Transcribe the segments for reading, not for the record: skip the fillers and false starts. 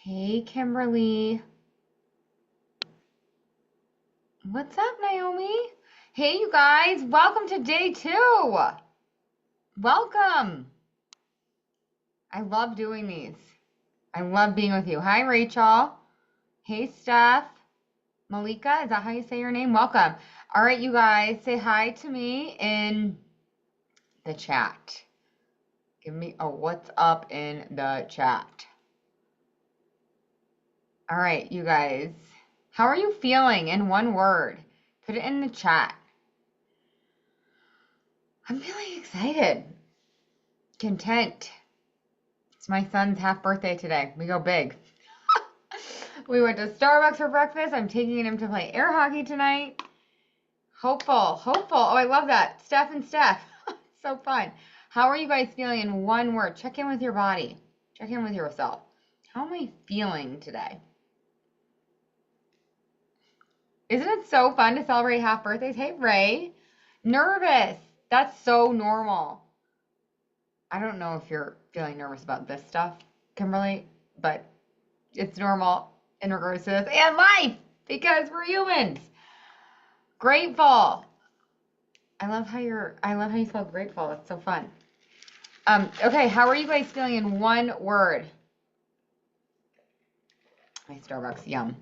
Hey, Kimberly. What's up, Naomi? Hey, you guys. Welcome to day 2. Welcome. I love doing these. I love being with you. Hi, Rachel. Hey, Steph. Malika, is that how you say your name? Welcome. All right, you guys, say hi to me in the chat. Give me a what's up in the chat. All right, you guys. How are you feeling in one word? Put it in the chat. I'm feeling excited. Content. It's my son's half birthday today. We go big. We went to Starbucks for breakfast. I'm taking him to play air hockey tonight. Hopeful. Oh, I love that. Steph and Steph. So fun. How are you guys feeling in one word? Check in with your body. Check in with yourself. How am I feeling today? Isn't it so fun to celebrate half birthdays? Hey, Ray. Nervous. That's so normal. I don't know if you're feeling nervous about this stuff, Kimberly, but it's normal in regards to this and life because we're humans. Grateful. I love how you spell grateful. That's so fun. Okay, how are you guys feeling in one word? My Starbucks, yum.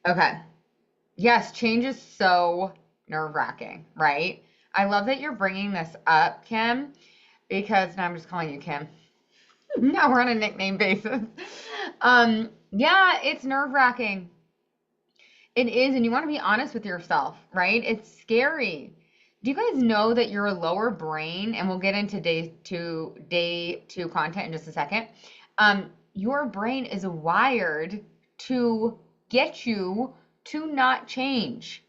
Okay. Yes, change is so nerve-wracking, right? I love that you're bringing this up, Kim, because now I'm just calling you Kim. Now we're on a nickname basis. Yeah, it's nerve-wracking. It is, and you want to be honest with yourself, right? It's scary. Do you guys know that your lower brain, and we'll get into day two content in just a second. Your brain is wired to get you to not change.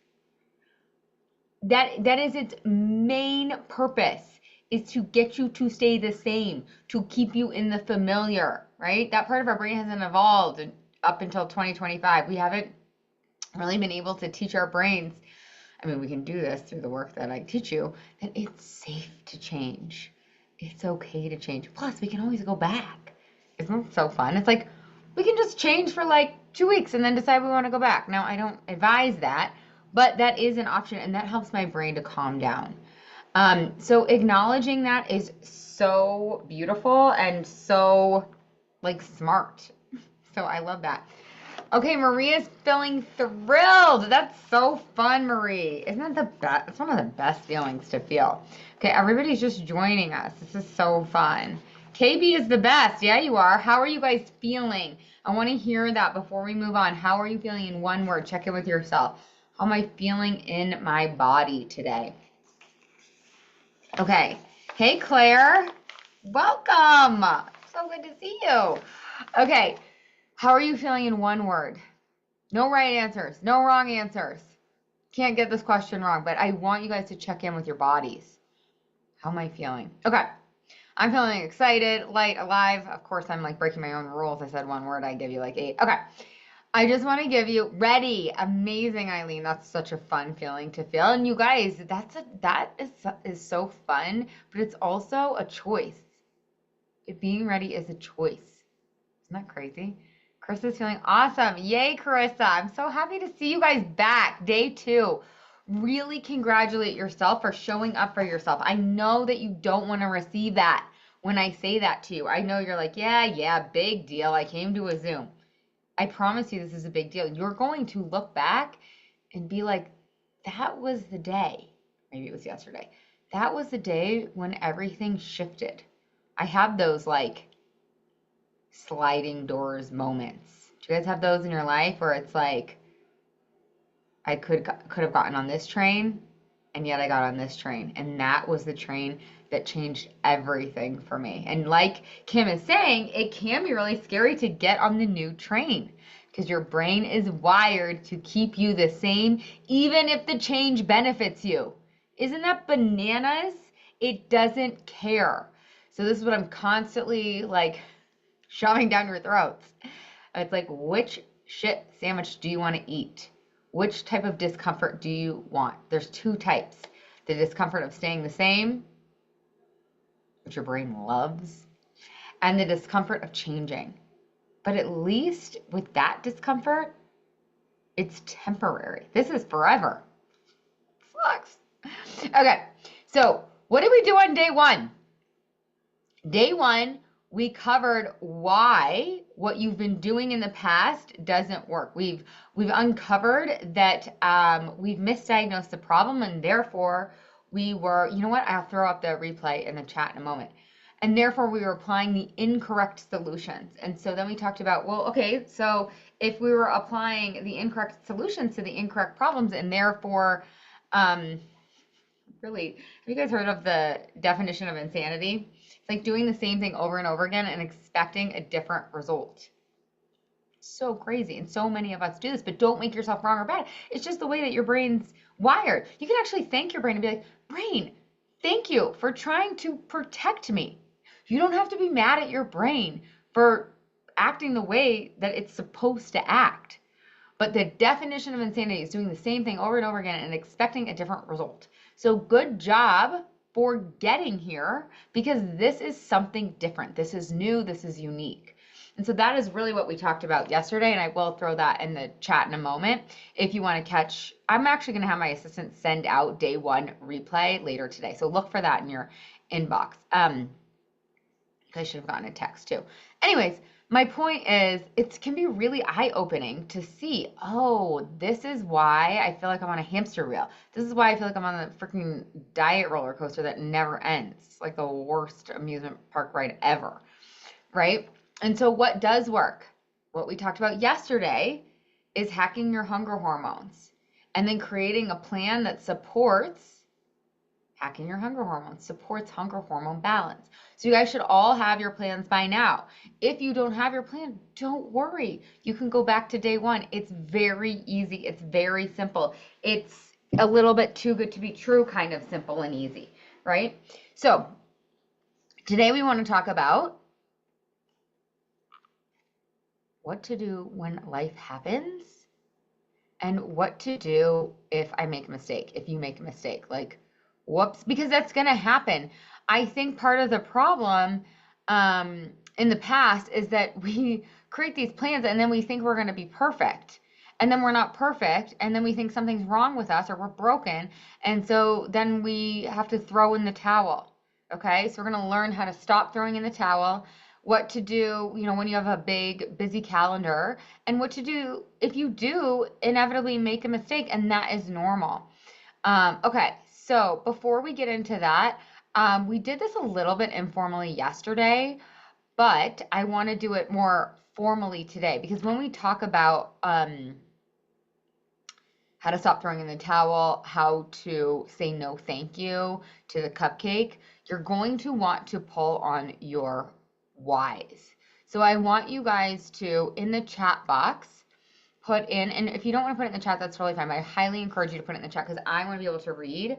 That is its main purpose, is to get you to stay the same, to keep you in the familiar, right? That part of our brain hasn't evolved up until 2025. We haven't really been able to teach our brains. I mean, we can do this through the work that I teach you, that it's safe to change. It's okay to change. Plus, we can always go back. Isn't that so fun? It's like we can just change for like 2 weeks and then decide we want to go back. Now, I don't advise that, but that is an option, and that helps my brain to calm down. So acknowledging that is so beautiful and so like smart. So I love that. Okay, Maria's feeling thrilled. That's so fun, Marie. Isn't that the best? It's one of the best feelings to feel. Okay, everybody's just joining us. This is so fun. KB is the best. Yeah, you are. How are you guys feeling? I want to hear that before we move on. How are you feeling in one word? Check in with yourself. How am I feeling in my body today? Okay. Hey, Claire. Welcome. So good to see you. Okay. How are you feeling in one word? No right answers, no wrong answers. Can't get this question wrong, but I want you guys to check in with your bodies. How am I feeling? Okay. I'm feeling excited, light, alive. Of course, I'm like breaking my own rules. I said one word, I give you like 8. Okay. I just want to give you ready. Amazing, Eileen. That's such a fun feeling to feel. And you guys, that is so fun, but it's also a choice. Being ready is a choice. Isn't that crazy? Carissa's feeling awesome. Yay, Carissa. I'm so happy to see you guys back. Day 2. Really congratulate yourself for showing up for yourself. I know that you don't want to receive that when I say that to you. I know you're like, yeah, big deal. I came to a Zoom. I promise you this is a big deal. You're going to look back and be like, that was the day. Maybe it was yesterday. That was the day when everything shifted. I have those like sliding doors moments. Do you guys have those in your life where it's like, I could have gotten on this train, and yet I got on this train, and that was the train that changed everything for me. And like Kim is saying, it can be really scary to get on the new train because your brain is wired to keep you the same, even if the change benefits you. Isn't that bananas? It doesn't care. So this is what I'm constantly like shoving down your throats. It's like, which shit sandwich do you want to eat? Which type of discomfort do you want? There's 2 types. The discomfort of staying the same, which your brain loves, and the discomfort of changing. But at least with that discomfort, it's temporary. This is forever. Sucks. Okay, so what did we do on day one? Day one, we covered why what you've been doing in the past doesn't work. We've uncovered that we've misdiagnosed the problem, and therefore we were, you know what? I'll throw up the replay in the chat in a moment. And therefore we were applying the incorrect solutions. And so then we talked about, well, okay, so if we were applying the incorrect solutions to the incorrect problems, and therefore, really, have you guys heard of the definition of insanity? It's like doing the same thing over and over again and expecting a different result. So crazy. And so many of us do this, but don't make yourself wrong or bad. It's just the way that your brain's wired. You can actually thank your brain and be like, brain, thank you for trying to protect me. You don't have to be mad at your brain for acting the way that it's supposed to act. But the definition of insanity is doing the same thing over and over again and expecting a different result. So good job for getting here, because this is something different. This is new. This is unique. And so that is really what we talked about yesterday, and I will throw that in the chat in a moment if you want to catch. I'm actually going to have my assistant send out day one replay later today, so look for that in your inbox. I should have gotten a text too. Anyways, my point is it can be really eye-opening to see, oh, this is why I feel like I'm on a hamster wheel. This is why I feel like I'm on the freaking diet roller coaster that never ends. It's like the worst amusement park ride ever, right? And so what does work? What we talked about yesterday is hacking your hunger hormones and then creating a plan that supports hacking your hunger hormones, supports hunger hormone balance. So you guys should all have your plans by now. If you don't have your plan, don't worry. You can go back to day one. It's very easy. It's very simple. It's a little bit too good to be true, kind of simple and easy, right? So today we want to talk about what to do when life happens and what to do if I make a mistake, if you make a mistake, like, whoops, because that's going to happen. I think part of the problem in the past is that we create these plans and then we think we're going to be perfect. And then we're not perfect. And then we think something's wrong with us or we're broken. And so then we have to throw in the towel. Okay, so we're going to learn how to stop throwing in the towel, what to do, you know, when you have a big, busy calendar, and what to do if you do inevitably make a mistake, and that is normal. Okay, so before we get into that, we did this a little bit informally yesterday, but I want to do it more formally today, because when we talk about how to stop throwing in the towel, how to say no thank you to the cupcake, you're going to want to pull on your whys. So I want you guys to, in the chat box, put in, and if you don't want to put it in the chat, that's totally fine, but I highly encourage you to put it in the chat because I want to be able to read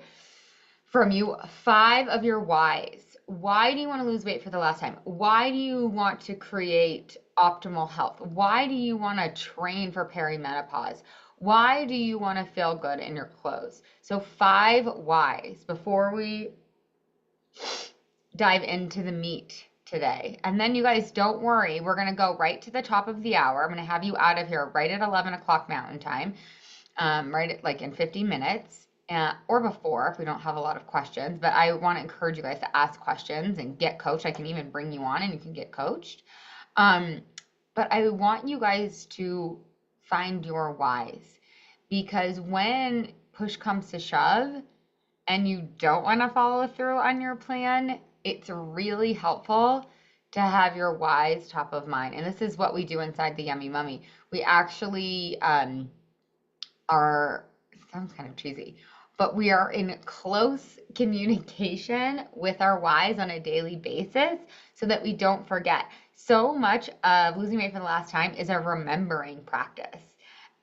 from you 5 of your whys. Why do you want to lose weight for the last time? Why do you want to create optimal health? Why do you want to train for perimenopause? Why do you want to feel good in your clothes? So 5 whys before we dive into the meat today. And then you guys don't worry, we're going to go right to the top of the hour. I'm going to have you out of here right at 11 o'clock Mountain Time, right at, like in 50 minutes or before if we don't have a lot of questions. But I want to encourage you guys to ask questions and get coached. I can even bring you on and you can get coached. But I want you guys to find your whys, because when push comes to shove and you don't want to follow through on your plan, it's really helpful to have your whys top of mind. And this is what we do inside the Yummy Mummy. We actually are, sounds kind of cheesy, but we are in close communication with our whys on a daily basis so that we don't forget. So much of losing weight for the last time is a remembering practice.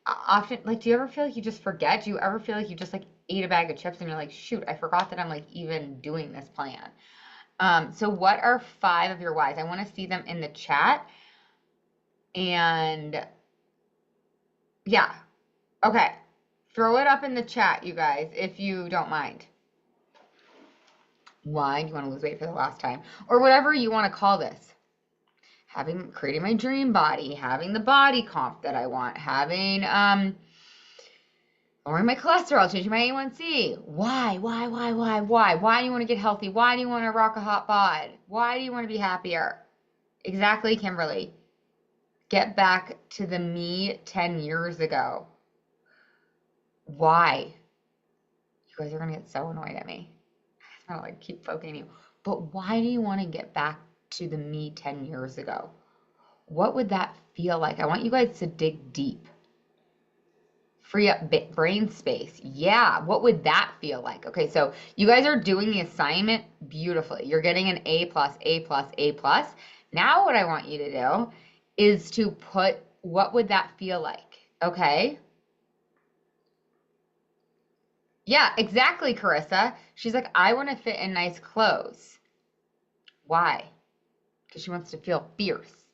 Often, like, do you ever feel like you just forget? Do you ever feel like you just like ate a bag of chips and you're like, shoot, I forgot that I'm like even doing this plan? So what are 5 of your whys? I want to see them in the chat. And yeah, okay. Throw it up in the chat, you guys, if you don't mind. Why do you want to lose weight for the last time? Or whatever you want to call this. creating my dream body, having the body comp that I want, having, lowering my cholesterol, changing my A1C. Why? Why do you want to get healthy? Why do you want to rock a hot bod? Why do you want to be happier? Exactly, Kimberly. Get back to the me 10 years ago. Why? You guys are going to get so annoyed at me. I'm going to keep poking you. But why do you want to get back to the me 10 years ago? What would that feel like? I want you guys to dig deep. Free up brain space. Yeah, what would that feel like? Okay, so you guys are doing the assignment beautifully. You're getting an A+, A+, A+. Now what I want you to do is to put, what would that feel like? Okay. Yeah, exactly, Carissa. She's like, I want to fit in nice clothes. Why? Because she wants to feel fierce.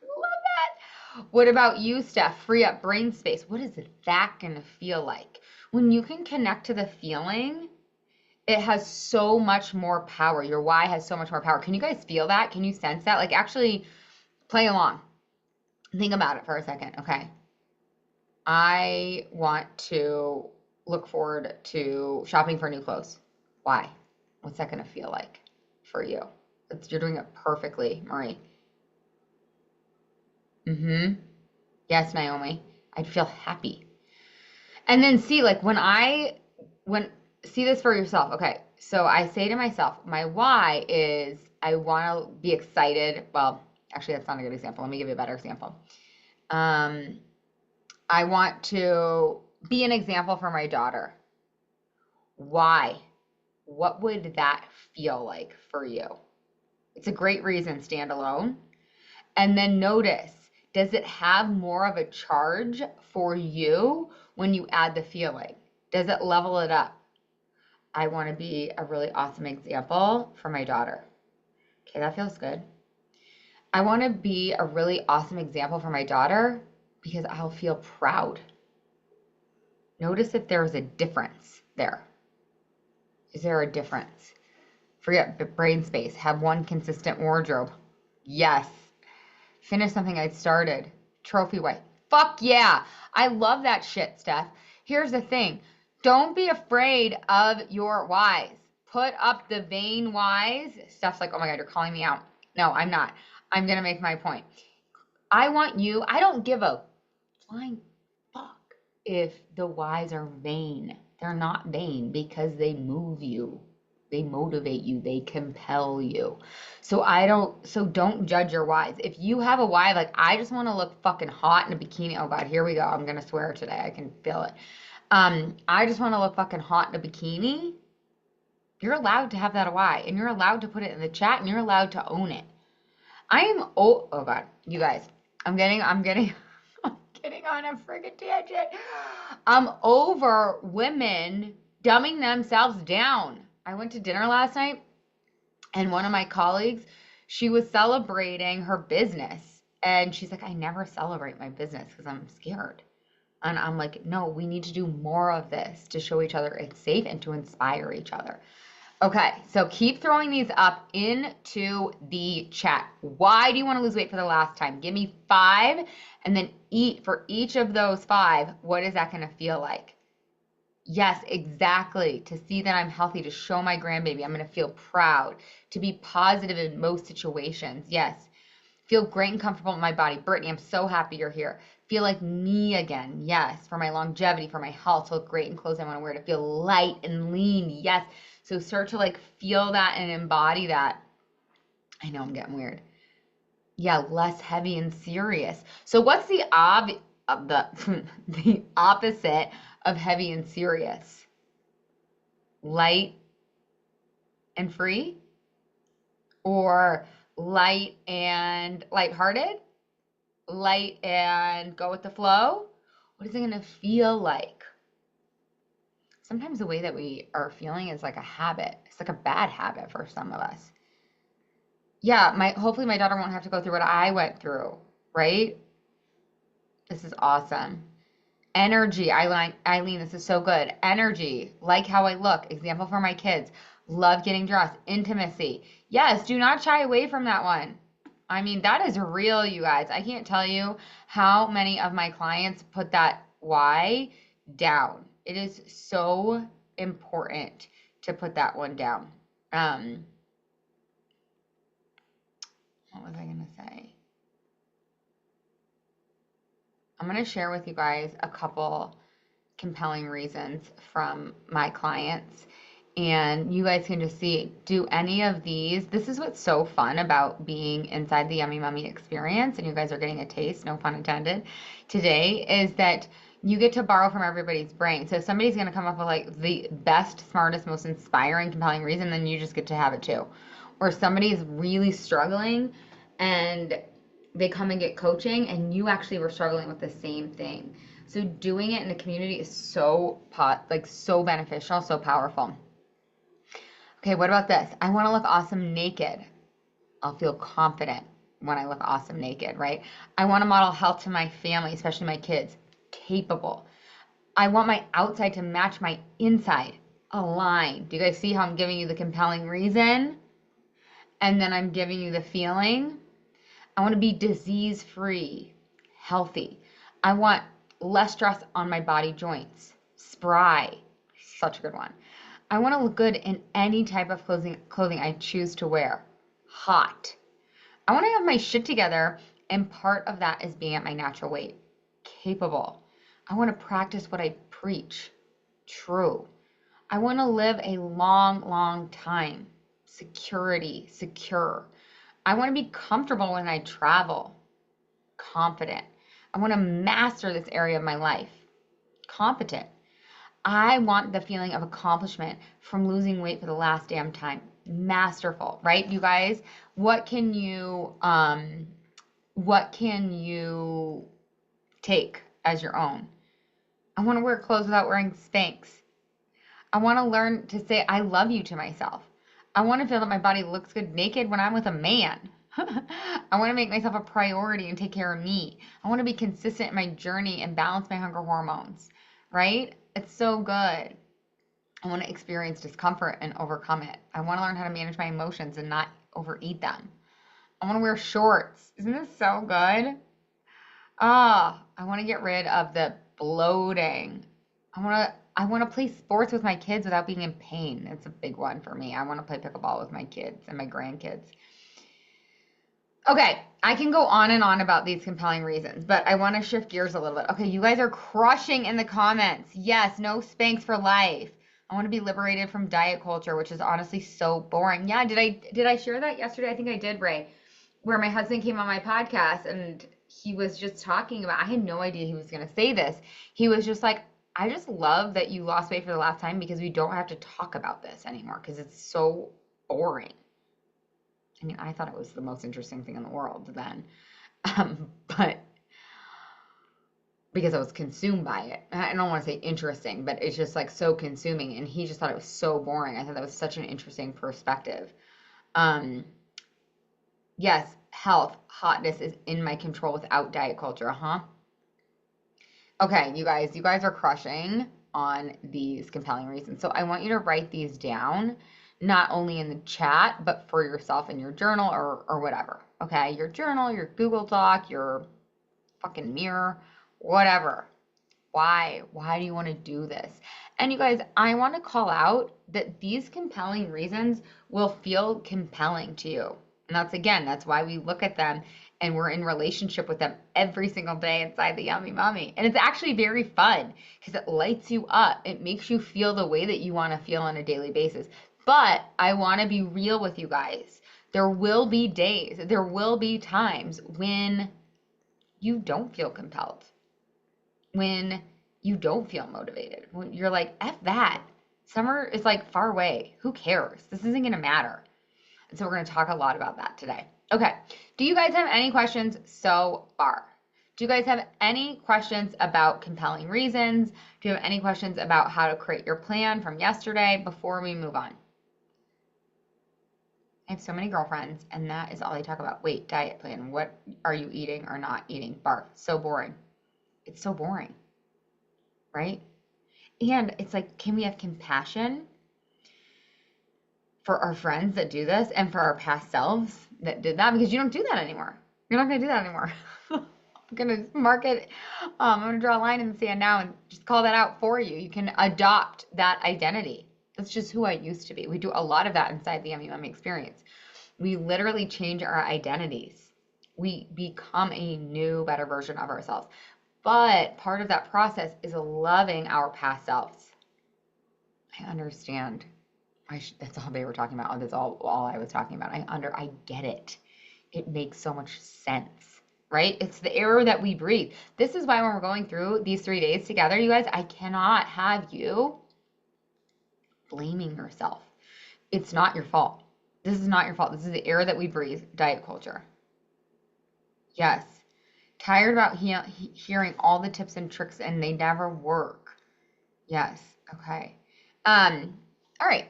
Love that. What about you, Steph? Free up brain space. What is that going to feel like? When you can connect to the feeling, it has so much more power. Your why has so much more power. Can you guys feel that? Can you sense that? Like, actually play along. Think about it for a second, okay? I want to look forward to shopping for new clothes. Why? What's that going to feel like for you? You're doing it perfectly, Marie. Yes, Naomi. I'd feel happy. And then see, like, see this for yourself. Okay, so I say to myself, my why is I want to be excited. Well, actually, that's not a good example. Let me give you a better example. I want to be an example for my daughter. Why? What would that feel like for you? It's a great reason, stand alone. And then notice, does it have more of a charge for you when you add the feeling? Does it level it up? I want to be a really awesome example for my daughter. Okay, that feels good. I want to be a really awesome example for my daughter because I'll feel proud. Notice if there's a difference there. Is there a difference? Forget brain space. Have one consistent wardrobe. Yes. Finish something I started. Trophy wife. Fuck yeah. I love that shit, Steph. Here's the thing. Don't be afraid of your whys. Put up the vain whys. Steph's like, oh my God, you're calling me out. No, I'm not. I'm going to make my point. I don't give a flying fuck if the whys are vain. They're not vain because they move you. They motivate you. They compel you. So don't judge your whys. If you have a why, like, I just want to look fucking hot in a bikini. Oh God, here we go. I'm going to swear today. I can feel it. I just want to look fucking hot in a bikini. You're allowed to have that why, and you're allowed to put it in the chat, and you're allowed to own it. Oh God, you guys, I'm getting I'm getting on a friggin' tangent. I'm over women dumbing themselves down. I went to dinner last night, and one of my colleagues, she was celebrating her business, and she's like, I never celebrate my business because I'm scared. And I'm like, no, we need to do more of this to show each other it's safe and to inspire each other. Okay, so keep throwing these up into the chat. Why do you want to lose weight for the last time? Give me 5, and then for each of those 5, what is that going to feel like? Yes, exactly. To see that I'm healthy, to show my grandbaby, I'm going to feel proud, to be positive in most situations. Yes. Feel great and comfortable in my body. Brittany, I'm so happy you're here. Feel like me again. Yes. For my longevity, for my health, to look great in clothes I want to wear, to feel light and lean. Yes. So start to like feel that and embody that. I know I'm getting weird. Yeah, less heavy and serious. So what's the the opposite of heavy and serious? Light and free? Or light and lighthearted? Light and go with the flow? What is it going to feel like? Sometimes the way that we are feeling is like a habit. It's like a bad habit for some of us. Yeah, hopefully my daughter won't have to go through what I went through, right? This is awesome. Energy, Eileen, this is so good. Energy, like how I look, example for my kids. Love getting dressed. Intimacy. Yes, do not shy away from that one. I mean, that is real, you guys. I can't tell you how many of my clients put that why down. It is so important to put that one down. What was I going to say? I'm going to share with you guys a couple compelling reasons from my clients. And you guys can just see, do any of these? This is what's so fun about being inside the Yummy Mummy experience, and you guys are getting a taste, no pun intended, today, is that you get to borrow from everybody's brain. So if somebody's going to come up with like the best, smartest, most inspiring, compelling reason, then you just get to have it too. Or somebody's really struggling and they come and get coaching and you actually were struggling with the same thing. So doing it in the community is so so beneficial, so powerful. Okay, what about this? I want to look awesome naked. I'll feel confident when I look awesome naked, right? I want to model health to my family, especially my kids. Capable. I want my outside to match my inside. Align. Do you guys see how I'm giving you the compelling reason? And then I'm giving you the feeling. I want to be disease-free, healthy. I want less stress on my body joints. Spry. Such a good one. I want to look good in any type of clothing I choose to wear. Hot. I want to have my shit together, and part of that is being at my natural weight. Capable. I want to practice what I preach. True. I want to live a long, long time. Security. Secure. I want to be comfortable when I travel. Confident. I want to master this area of my life. Competent. I want the feeling of accomplishment from losing weight for the last damn time. Masterful, right? You guys, what can you take as your own? I want to wear clothes without wearing Spanx. I want to learn to say I love you to myself. I want to feel that my body looks good naked when I'm with a man. I want to make myself a priority and take care of me. I want to be consistent in my journey and balance my hunger hormones, right? It's so good. I want to experience discomfort and overcome it. I want to learn how to manage my emotions and not overeat them. I want to wear shorts. Isn't this so good? I want to get rid of the bloating. I want to play sports with my kids without being in pain. That's a big one for me. I want to play pickleball with my kids and my grandkids. Okay, I can go on and on about these compelling reasons, but I want to shift gears a little bit. Okay, you guys are crushing in the comments. Yes, no Spanx for life. I want to be liberated from diet culture, which is honestly so boring. Yeah, did I share that yesterday? I think I did, Ray, where my husband came on my podcast and he was just talking about, I had no idea he was going to say this. He was just like, I just love that you lost weight for the last time because we don't have to talk about this anymore because it's so boring. I mean, I thought it was the most interesting thing in the world then, but because I was consumed by it. I don't want to say interesting, but it's just like so consuming, and he just thought it was so boring. I thought that was such an interesting perspective. Yes, health, hotness is in my control without diet culture, huh? Okay, you guys are crushing on these compelling reasons. So I want you to write these down, not only in the chat, but for yourself in your journal or whatever. Okay, your journal, your Google Doc, your fucking mirror, whatever. Why? Why do you want to do this? And you guys, I want to call out that these compelling reasons will feel compelling to you. And that's why we look at them and we're in relationship with them every single day inside the Yummy Mummy. And it's actually very fun because it lights you up. It makes you feel the way that you want to feel on a daily basis. But I want to be real with you guys. There will be days, there will be times when you don't feel compelled, when you don't feel motivated, when you're like, F that. Summer is like far away. Who cares? This isn't going to matter. And so we're going to talk a lot about that today. Okay. Do you guys have any questions so far? Do you guys have any questions about compelling reasons? Do you have any questions about how to create your plan from yesterday before we move on? I have so many girlfriends, and that is all they talk about. Wait, diet plan. What are you eating or not eating? Barf. So boring. It's so boring, right? And it's like, can we have compassion for our friends that do this and for our past selves that did that, because you don't do that anymore. You're not going to do that anymore. I'm going to mark it. I'm going to draw a line in the sand now and just call that out for you. You can adopt that identity. That's just who I used to be. We do a lot of that inside the MUM experience. We literally change our identities. We become a new, better version of ourselves. But part of that process is loving our past selves. I understand. That's all they were talking about. That's all I was talking about. I get it. It makes so much sense, right? It's the air that we breathe. This is why when we're going through these 3 days together, you guys, I cannot have you blaming yourself. It's not your fault. This is not your fault. This is the air that we breathe, diet culture. Yes. Tired about hearing all the tips and tricks and they never work. Yes. Okay. All right.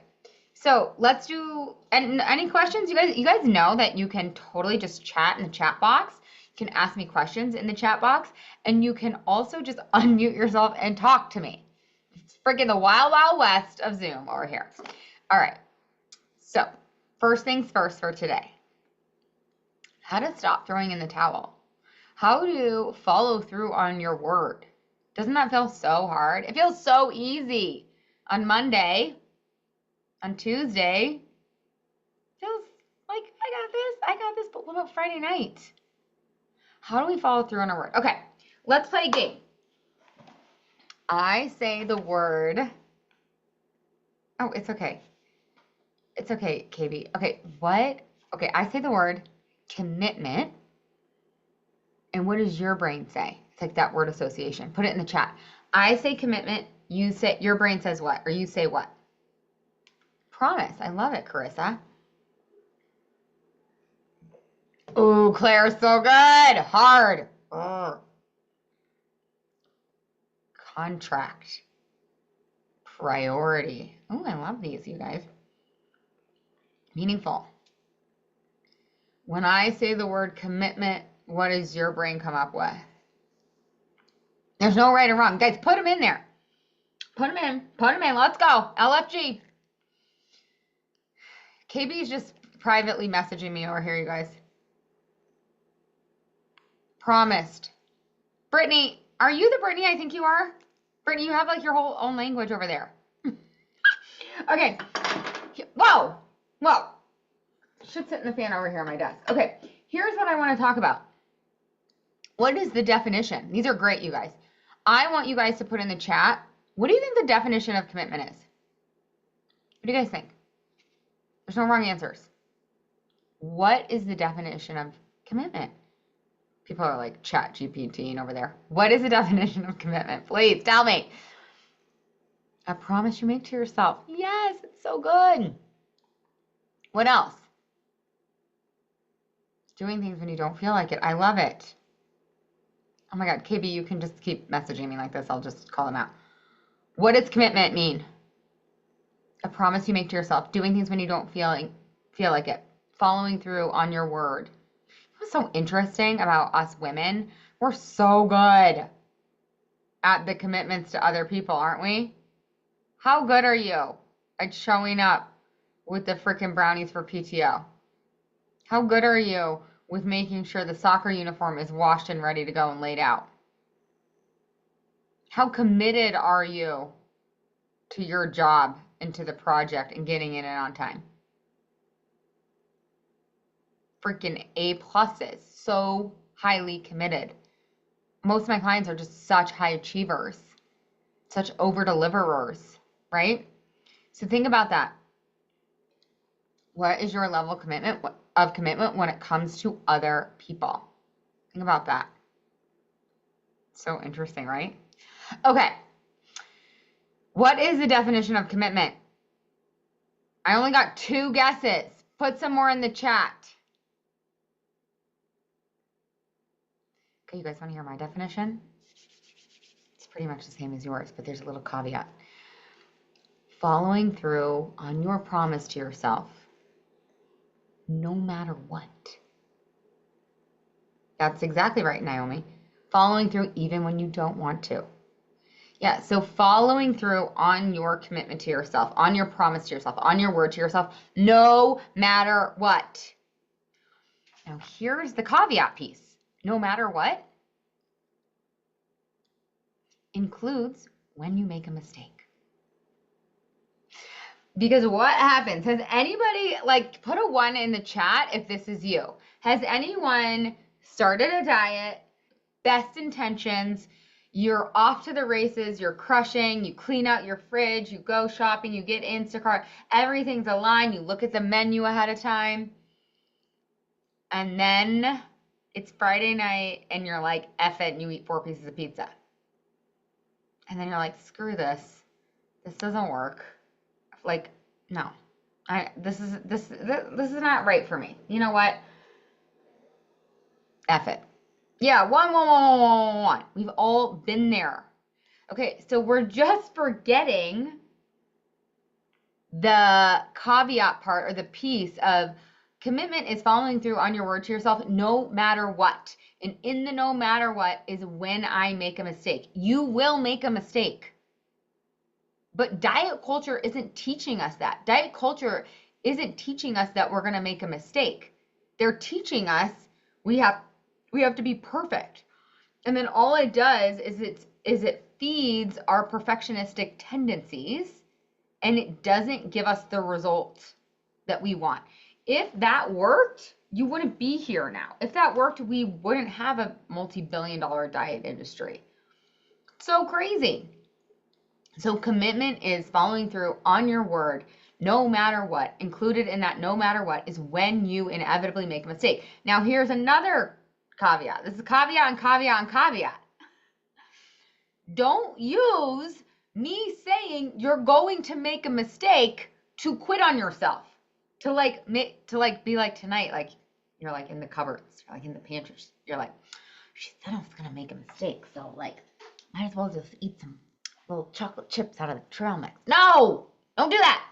So let's do, and any questions? You guys know that you can totally just chat in the chat box. You can ask me questions in the chat box, and you can also just unmute yourself and talk to me. It's freaking the wild, wild west of Zoom over here. All right. So first things first for today. How to stop throwing in the towel. How to follow through on your word. Doesn't that feel so hard? It feels so easy. On Monday, on Tuesday, feels like I got this, but what about Friday night? How do we follow through on our word? Okay, let's play a game. I say the word. Oh, it's okay. It's okay, KB. Okay, what? Okay, I say the word commitment. And what does your brain say? It's like that word association. Put it in the chat. I say commitment. You say, your brain says what? Or you say what? Promise. I love it, Carissa. Oh, Claire, so good. Hard. Ugh. Contract. Priority. Oh, I love these, you guys. Meaningful. When I say the word commitment, what does your brain come up with? There's no right or wrong. Guys, put them in there. Put them in. Put them in. Let's go. LFG. KB is just privately messaging me over here, you guys. Promised. Brittany, are you the Brittany I think you are? Brittany, you have like your whole own language over there. Okay. Whoa. Whoa. Should sit in the fan over here on my desk. Okay. Here's what I want to talk about. What is the definition? These are great, you guys. I want you guys to put in the chat, what do you think the definition of commitment is? What do you guys think? There's no wrong answers. What is the definition of commitment? People are like chat GPT over there. What is the definition of commitment? Please tell me. A promise you make to yourself. Yes, it's so good. What else? Doing things when you don't feel like it. I love it. Oh my God, KB, you can just keep messaging me like this. I'll just call them out. What does commitment mean? A promise you make to yourself. Doing things when you don't feel like it. Following through on your word. What's so interesting about us women? We're so good at the commitments to other people, aren't we? How good are you at showing up with the freaking brownies for PTO? How good are you with making sure the soccer uniform is washed and ready to go and laid out? How committed are you to your job and to the project and getting in it on time? Freaking A+, so highly committed. Most of my clients are just such high achievers, such over-deliverers, right? So think about that. What is your level of commitment when it comes to other people? Think about that. So interesting, right? Okay. What is the definition of commitment? I only got 2 guesses. Put some more in the chat. Okay, you guys want to hear my definition? It's pretty much the same as yours, but there's a little caveat. Following through on your promise to yourself, no matter what. That's exactly right, Naomi. Following through even when you don't want to. Yeah, so following through on your commitment to yourself, on your promise to yourself, on your word to yourself, no matter what. Now, here's the caveat piece. No matter what includes when you make a mistake. Because what happens? Has anybody, like, put a 1 in the chat if this is you? Has anyone started a diet, best intentions, you're off to the races, you're crushing, you clean out your fridge, you go shopping, you get Instacart, everything's aligned, you look at the menu ahead of time, and then it's Friday night and you're like, F it, and you eat 4 pieces of pizza. And then you're like, screw this. This doesn't work. Like, no. This is not right for me. You know what? F it. Yeah, one. We've all been there. Okay, so we're just forgetting the caveat part or the piece of commitment is following through on your word to yourself no matter what. And in the no matter what is when I make a mistake. You will make a mistake. But diet culture isn't teaching us that. Diet culture isn't teaching us that we're going to make a mistake. They're teaching us we have to be perfect. And then all it does is it feeds our perfectionistic tendencies, and it doesn't give us the result that we want. If that worked, you wouldn't be here now. If that worked, we wouldn't have a multi-billion-dollar diet industry. So crazy. So commitment is following through on your word, no matter what. Included in that no matter what is when you inevitably make a mistake. Now here's another caveat. This is caveat and caveat and caveat. Don't use me saying you're going to make a mistake to quit on yourself. To be like tonight, like you're like in the cupboards, you're like in the pantries. You're like, she said I was gonna make a mistake, so like might as well just eat some little chocolate chips out of the trail mix. No, don't do that.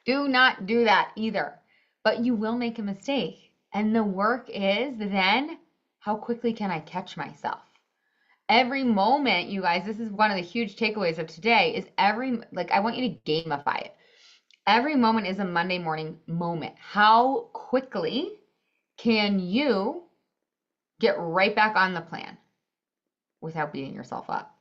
Do not do that either. But you will make a mistake. And the work is then, how quickly can I catch myself? Every moment, you guys, this is one of the huge takeaways of today, is I want you to gamify it. Every moment is a Monday morning moment. How quickly can you get right back on the plan without beating yourself up?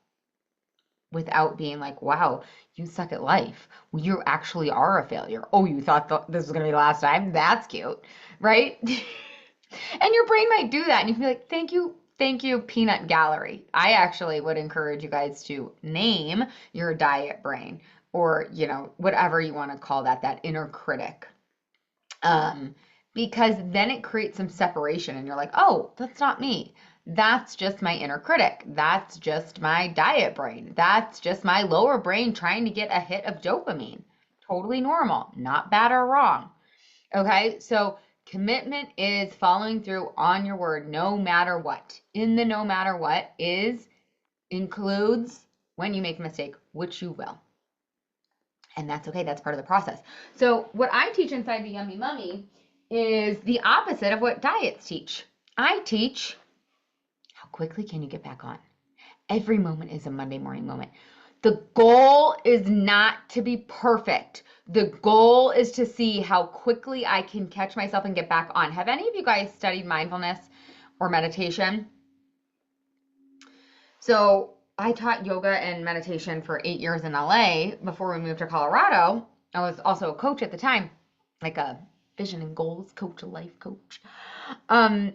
Without being like, wow, you suck at life. You actually are a failure. Oh, you thought this was going to be the last time? That's cute, right? And your brain might do that. And you can be like, thank you, peanut gallery. I actually would encourage you guys to name your diet brain, or, whatever you want to call that inner critic. Because then it creates some separation and you're like, oh, that's not me. That's just my inner critic. That's just my diet brain. That's just my lower brain trying to get a hit of dopamine. Totally normal, not bad or wrong. Okay, so commitment is following through on your word no matter what. In the no matter what includes when you make a mistake, which you will. And that's okay, that's part of the process. So what I teach inside the Yummy Mummy is the opposite of what diets teach. I teach how quickly can you get back on. Every moment is a Monday morning moment. The goal is not to be perfect. The goal is to see how quickly I can catch myself and get back on. Have any of you guys studied mindfulness or meditation? So I taught yoga and meditation for 8 years in LA before we moved to Colorado. I was also a coach at the time, like a vision and goals coach, a life coach.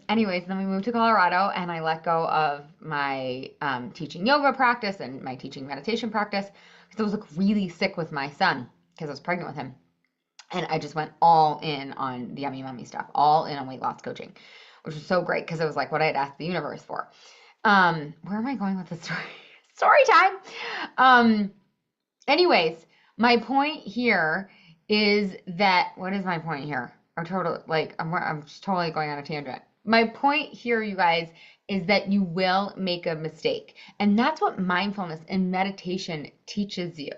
Anyways, then we moved to Colorado and I let go of my teaching yoga practice and my teaching meditation practice because I was like really sick with my son because I was pregnant with him. And I just went all in on the Yummy Mummy stuff, all in on weight loss coaching, which was so great because it was like what I had asked the universe for. Where am I going with this story? Story time. Anyways, my point here is that, what is my point here? I'm just totally going on a tangent. My point here, you guys, is that you will make a mistake. And that's what mindfulness and meditation teaches you.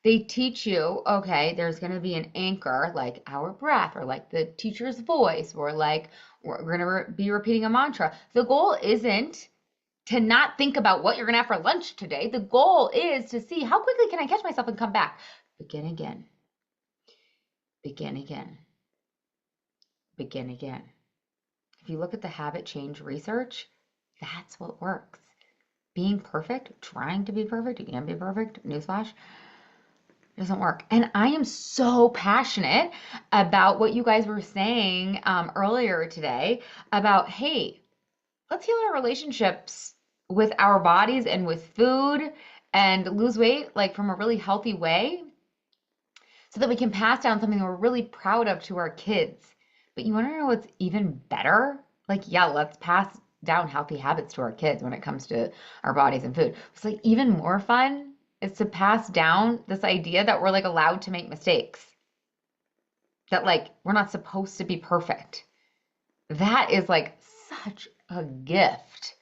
They teach you, okay, there's going to be an anchor, like our breath, or like the teacher's voice, or like we're going to be repeating a mantra. The goal isn't to not think about what you're going to have for lunch today. The goal is to see how quickly can I catch myself and come back. Begin again. Begin again. Begin again. If you look at the habit change research, that's what works. Being perfect, trying to be perfect, you can't be perfect, newsflash, doesn't work. And I am so passionate about what you guys were saying earlier today about, hey, let's heal our relationships with our bodies and with food and lose weight like from a really healthy way so that we can pass down something that we're really proud of to our kids. But you want to know what's even better? Like, yeah, let's pass down healthy habits to our kids when it comes to our bodies and food. It's like even more fun is to pass down this idea that we're like allowed to make mistakes. That like we're not supposed to be perfect. That is like such a gift.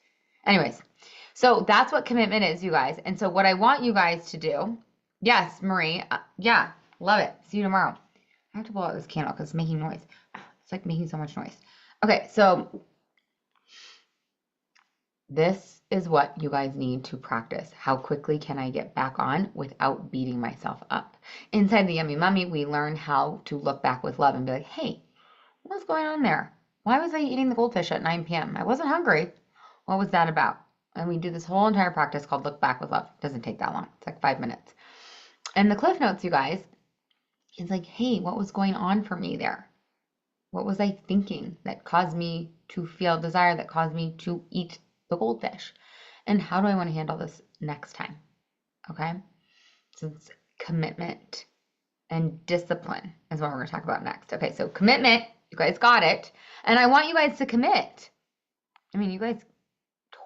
Anyways, so that's what commitment is, you guys. And so what I want you guys to do, yes, Marie, yeah, love it. See you tomorrow. I have to blow out this candle because it's making noise. It's like making so much noise. Okay, so this is what you guys need to practice. How quickly can I get back on without beating myself up? Inside the Yummy Mummy, we learn how to look back with love and be like, hey, what's going on there? Why was I eating the goldfish at 9 p.m.? I wasn't hungry. What was that about? And we do this whole entire practice called Look Back with Love. It doesn't take that long. It's like 5 minutes. And the Cliff Notes, you guys, is like, hey, what was going on for me there? What was I thinking that caused me to feel desire, that caused me to eat the goldfish? And how do I want to handle this next time? Okay? So it's commitment and discipline is what we're going to talk about next. Okay, so commitment, you guys got it. And I want you guys to commit. I mean, you guys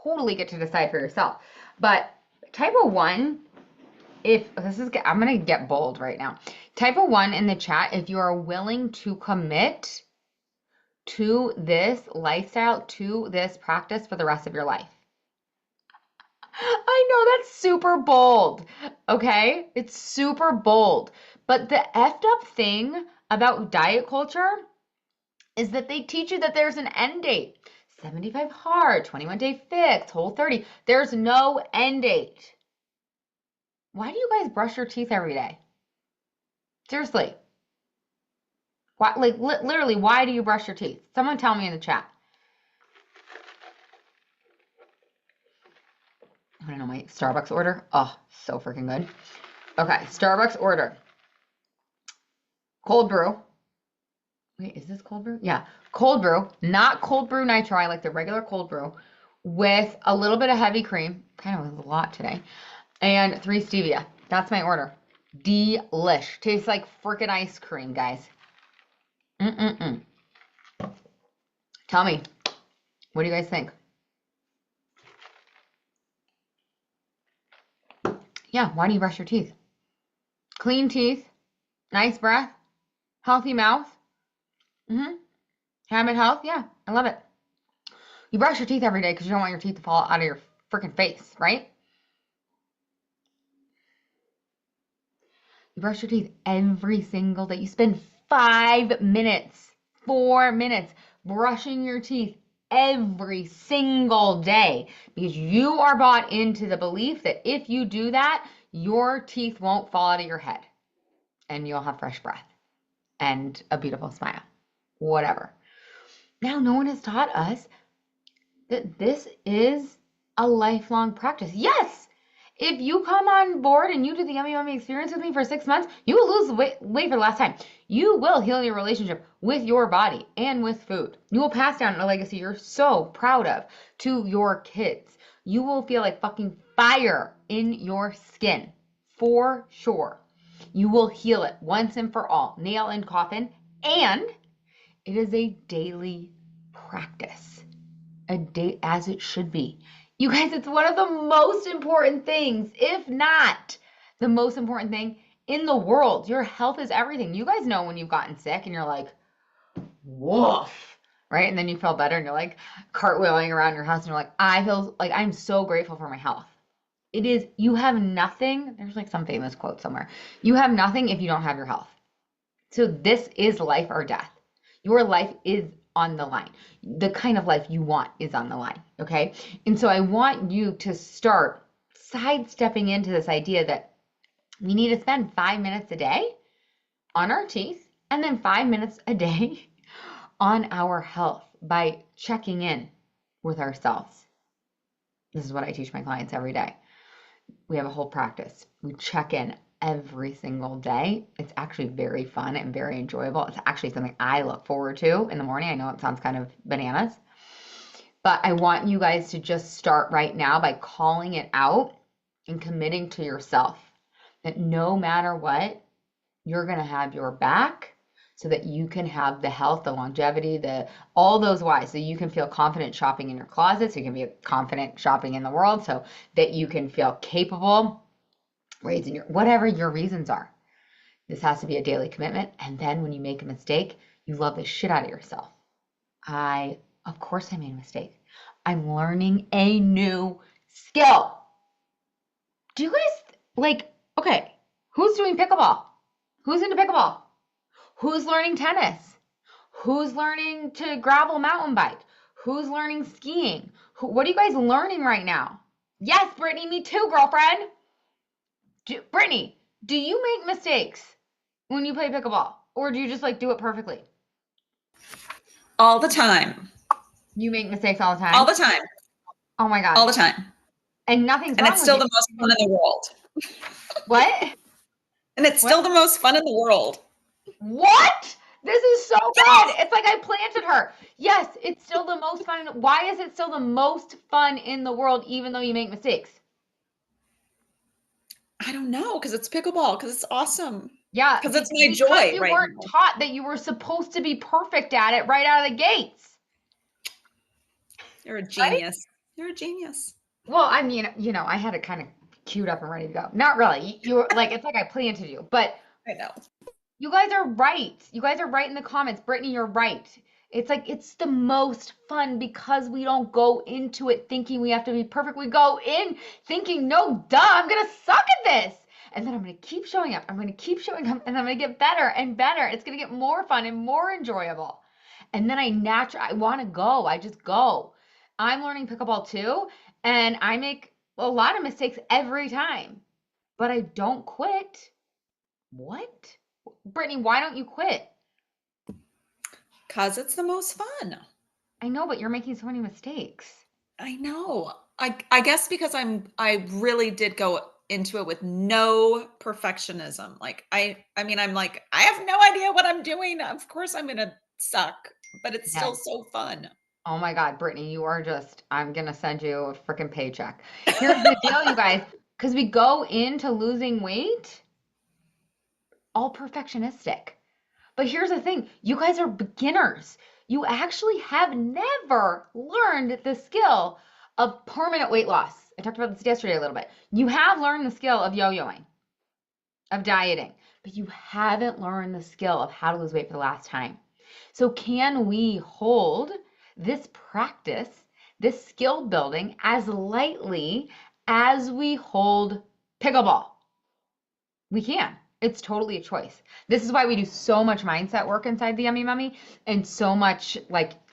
totally get to decide for yourself. But type a 1, if this is, I'm going to get bold right now. Type a 1 in the chat if you are willing to commit to this lifestyle, to this practice for the rest of your life. I know that's super bold, okay? It's super bold. But the effed up thing about diet culture is that they teach you that there's an end date. 75 hard, 21-day fix, Whole30. There's no end date. Why do you guys brush your teeth every day? Seriously. Why, like literally, why do you brush your teeth? Someone tell me in the chat. I don't know my Starbucks order. Oh, so freaking good. Okay, Starbucks order. Cold brew. Wait, is this cold brew? Yeah, cold brew, not cold brew nitro. I like the regular cold brew with a little bit of heavy cream. Kind of was a lot today. And 3 stevia. That's my order. Delish. Tastes like freaking ice cream, guys. Tell me, what do you guys think? Yeah, why do you brush your teeth? Clean teeth, nice breath, healthy mouth. Habit health, yeah, I love it. You brush your teeth every day because you don't want your teeth to fall out of your freaking face, right? You brush your teeth every single day. You spend 5 minutes, 4 minutes brushing your teeth every single day because you are bought into the belief that if you do that, your teeth won't fall out of your head and you'll have fresh breath and a beautiful smile, whatever. Now, no one has taught us that this is a lifelong practice. Yes, if you come on board and you do the Yummy Mummy experience with me for 6 months, you will lose weight for the last time. You will heal your relationship with your body and with food. You will pass down a legacy you're so proud of to your kids. You will feel like fucking fire in your skin, for sure. You will heal it once and for all, nail and coffin, and it is a daily practice, a day as it should be. You guys, it's one of the most important things, if not the most important thing in the world. Your health is everything. You guys know when you've gotten sick and you're like, woof, right? And then you feel better and you're like cartwheeling around your house and you're like, I feel like I'm so grateful for my health. It is, you have nothing. There's like some famous quote somewhere. You have nothing if you don't have your health. So this is life or death. Your life is on the line. The kind of life you want is on the line, okay? And so I want you to start sidestepping into this idea that we need to spend 5 minutes a day on our teeth and then 5 minutes a day on our health by checking in with ourselves. This is what I teach my clients every day. We have a whole practice. We check in every single day. It's actually very fun and very enjoyable. It's actually something I look forward to in the morning. I know it sounds kind of bananas, but I want you guys to just start right now by calling it out and committing to yourself that no matter what, you're going to have your back so that you can have the health, the longevity, all those whys, so you can feel confident shopping in your closet, so you can be confident shopping in the world, so that you can feel capable raising whatever your reasons are. This has to be a daily commitment. And then when you make a mistake, you love the shit out of yourself. Of course I made a mistake. I'm learning a new skill. Do you guys okay, who's doing pickleball? Who's into pickleball? Who's learning tennis? Who's learning to gravel mountain bike? Who's learning skiing? What are you guys learning right now? Yes, Brittany, me too, girlfriend. Brittany, do you make mistakes when you play pickleball? Or do you just do it perfectly? All the time. You make mistakes all the time? All the time. Oh my God. All the time. And nothing's wrong And it's still with the most fun in the world. What? And it's still the most fun in the world. What? This is so good. It's like I planted her. Yes, it's still the most fun. Why is it still the most fun in the world even though you make mistakes? I don't know, because it's pickleball, because it's awesome. Yeah, because it's my because joy you right weren't now. taught that you were supposed to be perfect at it right out of the gates. You're a genius. Right? You're a genius. Well, I mean, I had it kind of queued up and ready to go. Not really. You were it's like I planted you, but I know. you guys are right. You guys are right in the comments. Brittany, you're right. It's the most fun because we don't go into it thinking we have to be perfect. We go in thinking, no, duh, I'm going to suck at this. And then I'm going to keep showing up. I'm going to keep showing up and I'm going to get better and better. It's going to get more fun and more enjoyable. And then I want to go. I just go. I'm learning pickleball too. And I make a lot of mistakes every time, but I don't quit. What? Brittany, why don't you quit? Because it's the most fun. I know, but you're making so many mistakes. I know. I guess because I really did go into it with no perfectionism. I'm like, I have no idea what I'm doing. Of course I'm gonna suck, but it's still so fun. Oh my God, Brittany, I'm gonna send you a freaking paycheck. Here's the deal, you guys, because we go into losing weight all perfectionistic. But here's the thing, you guys are beginners. You actually have never learned the skill of permanent weight loss. I talked about this yesterday a little bit. You have learned the skill of yo-yoing, of dieting, but you haven't learned the skill of how to lose weight for the last time. So can we hold this practice, this skill building, as lightly as we hold pickleball? We can. It's totally a choice. This is why we do so much mindset work inside the Yummy Mummy and so much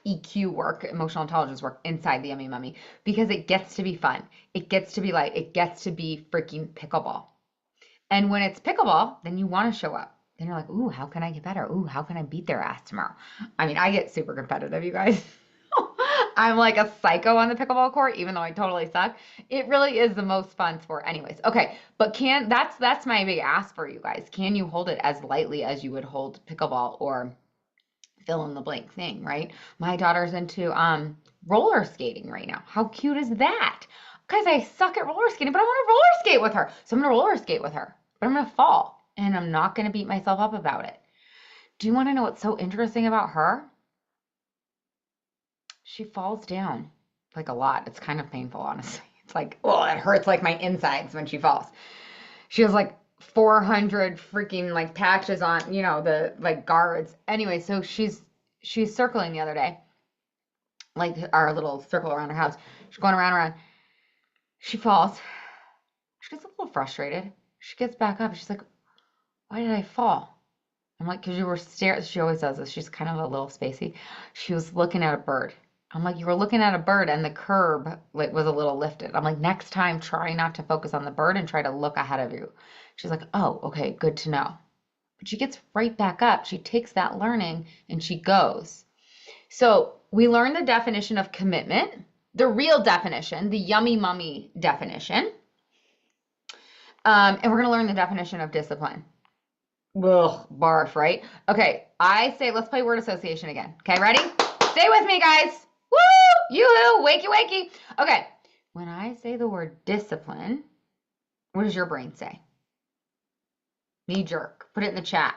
EQ work, emotional intelligence work inside the Yummy Mummy, because it gets to be fun. It gets to be light. It gets to be freaking pickleball. And when it's pickleball, then you want to show up. Then you're like, ooh, how can I get better? Ooh, how can I beat their ass tomorrow? I mean, I get super competitive, you guys. I'm like a psycho on the pickleball court, even though I totally suck. It really is the most fun sport anyways. Okay, but that's my big ask for you guys. Can you hold it as lightly as you would hold pickleball or fill in the blank thing, right? My daughter's into roller skating right now. How cute is that? Guys, I suck at roller skating, but I want to roller skate with her. So I'm going to roller skate with her, but I'm going to fall and I'm not going to beat myself up about it. Do you want to know what's so interesting about her? She falls down a lot. It's kind of painful, honestly. It's oh, it hurts my insides when she falls. She has 400 freaking patches on, the guards. Anyway, so she's circling the other day, our little circle around her house. She's going around. She falls. She gets a little frustrated. She gets back up. She's like, why did I fall? I'm like, because you were staring, she always does this. She's kind of a little spacey. She was looking at a bird. I'm like, you were looking at a bird and the curb like was a little lifted. I'm like, next time try not to focus on the bird and try to look ahead of you. She's like, oh, okay, good to know. But she gets right back up. She takes that learning and she goes. So we learned the definition of commitment, the real definition, the yummy mummy definition. And we're going to learn the definition of discipline. Ugh, barf, right? Okay, I say let's play word association again. Okay, ready? Stay with me, guys. Woo! Yoo-hoo! Wakey, wakey. Okay, when I say the word discipline, what does your brain say? Knee jerk. Put it in the chat.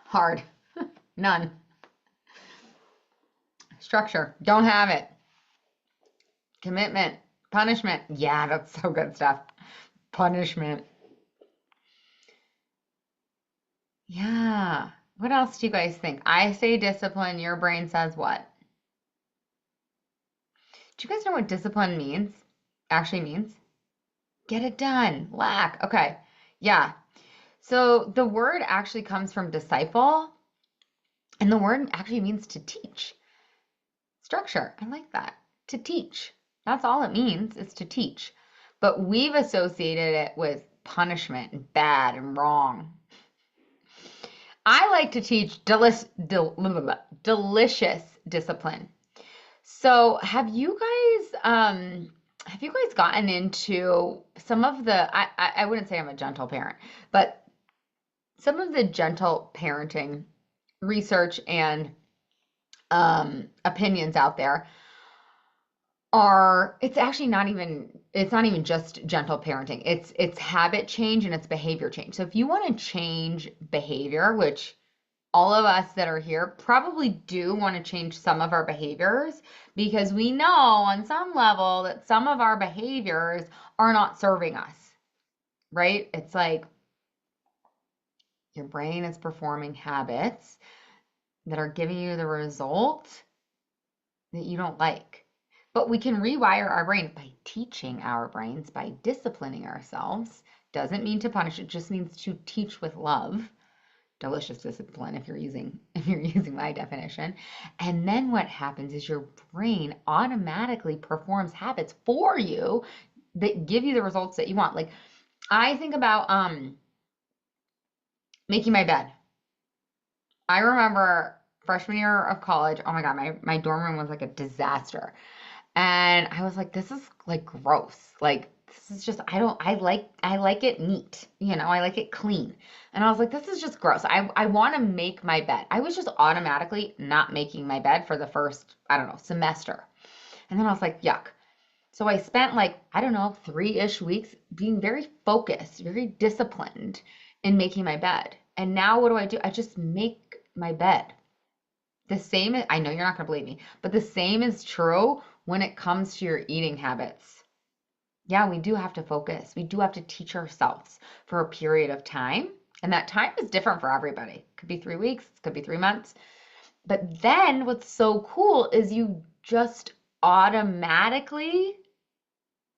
Hard. None. Structure. Don't have it. Commitment. Punishment. Yeah, that's so good stuff. Punishment. Yeah. What else do you guys think? I say discipline. Your brain says what? Do you guys know what discipline means? Actually means? Get it done. Lack. Okay. Yeah. So the word actually comes from disciple, and the word actually means to teach. Structure. I like that. To teach. That's all it means, is to teach. But we've associated it with punishment and bad and wrong. I like to teach delicious discipline. So have you guys gotten into some of the, I wouldn't say I'm a gentle parent, but some of the gentle parenting research and opinions out there are, it's not even just gentle parenting. It's habit change and it's behavior change. So if you want to change behavior, which all of us that are here probably do want to change some of our behaviors, because we know on some level that some of our behaviors are not serving us, right? It's like your brain is performing habits that are giving you the result that you don't like. But we can rewire our brain by teaching our brains, by disciplining ourselves. Doesn't mean to punish, it just means to teach with love. Delicious discipline if you're using my definition. And then what happens is your brain automatically performs habits for you that give you the results that you want. Like I think about making my bed. I remember freshman year of college, oh my God, my dorm room was like a disaster. And I was like, this is like gross. Like this is just, I like it neat. I like it clean. And I was like, this is just gross. I want to make my bed. I was just automatically not making my bed for the first, I don't know, semester. And then I was like, yuck. So I spent like, I don't know, 3-ish weeks being very focused, very disciplined in making my bed. And now what do? I just make my bed. The same, I know you're not going to believe me, but the same is true when it comes to your eating habits. Yeah, we do have to focus. We do have to teach ourselves for a period of time. And that time is different for everybody. It could be 3 weeks, it could be 3 months. But then what's so cool is you just automatically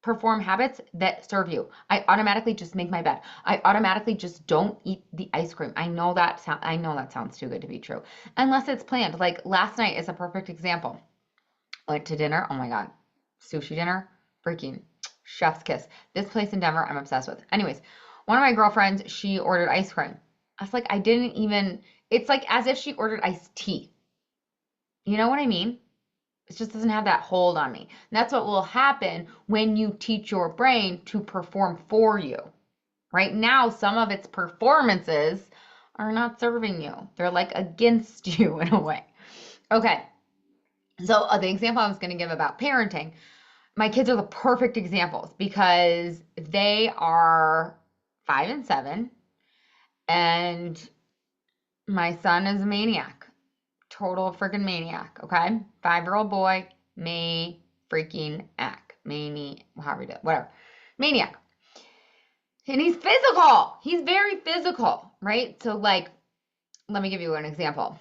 perform habits that serve you. I automatically just make my bed. I automatically just don't eat the ice cream. I know that sounds too good to be true. Unless it's planned. Like last night is a perfect example. I went to dinner. Oh my God. Sushi dinner. Freaking chef's kiss. This place in Denver I'm obsessed with. Anyways, one of my girlfriends, she ordered ice cream. I was like, it's like as if she ordered iced tea. You know what I mean? It just doesn't have that hold on me. And that's what will happen when you teach your brain to perform for you. Right now, some of its performances are not serving you. They're like against you in a way. Okay. So the example I was going to give about parenting, my kids are the perfect examples because they are 5 and 7, and my son is a maniac. Total freaking maniac, okay? 5-year-old boy, freaking act. However you do it, whatever. Maniac. And he's physical. He's very physical, right? So like, let me give you an example.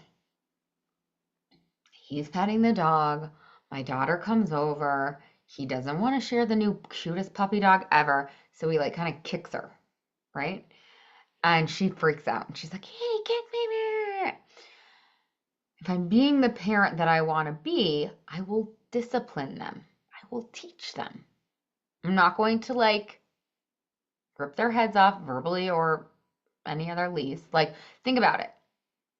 He's petting the dog. My daughter comes over. He doesn't want to share the new cutest puppy dog ever, so he like kind of kicks her, right? And she freaks out. She's like, "He kicked me." If I'm being the parent that I want to be, I will discipline them. I will teach them. I'm not going to like rip their heads off verbally or any other least. Like, think about it.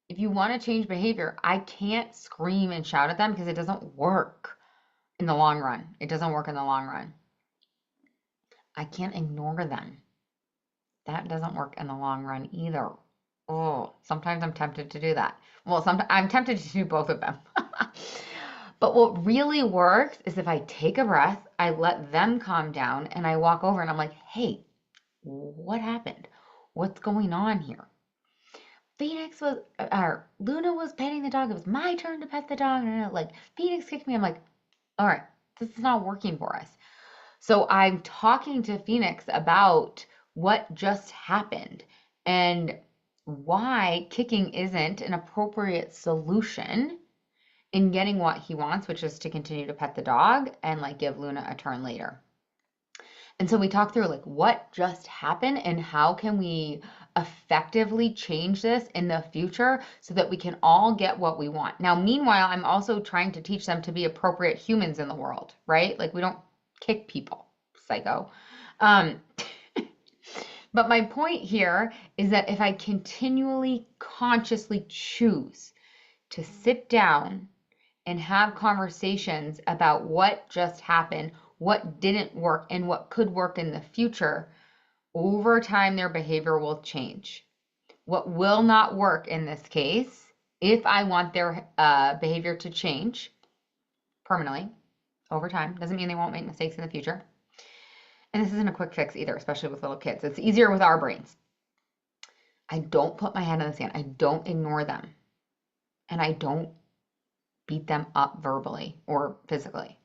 If you want to change behavior, I can't scream and shout at them because it doesn't work in the long run. It doesn't work in the long run. I can't ignore them. That doesn't work in the long run either. Oh, sometimes I'm tempted to do that. Well, sometimes I'm tempted to do both of them. But what really works is if I take a breath, I let them calm down, and I walk over and I'm like, hey, what happened? What's going on here? Luna was petting the dog. It was my turn to pet the dog. And like, Phoenix kicked me. I'm like, all right, this is not working for us. So I'm talking to Phoenix about what just happened and why kicking isn't an appropriate solution in getting what he wants, which is to continue to pet the dog and like give Luna a turn later. And so we talk through like what just happened and how can we effectively change this in the future so that we can all get what we want. Now, meanwhile, I'm also trying to teach them to be appropriate humans in the world, right? Like we don't kick people, psycho. Um, but my point here is that if I continually consciously choose to sit down and have conversations about what just happened, what didn't work, and what could work in the future, over time their behavior will change. What will not work in this case, if I want their behavior to change permanently over time, doesn't mean they won't make mistakes in the future. And this isn't a quick fix either, especially with little kids. It's easier with our brains. I don't put my hand in the sand. I don't ignore them. And I don't beat them up verbally or physically.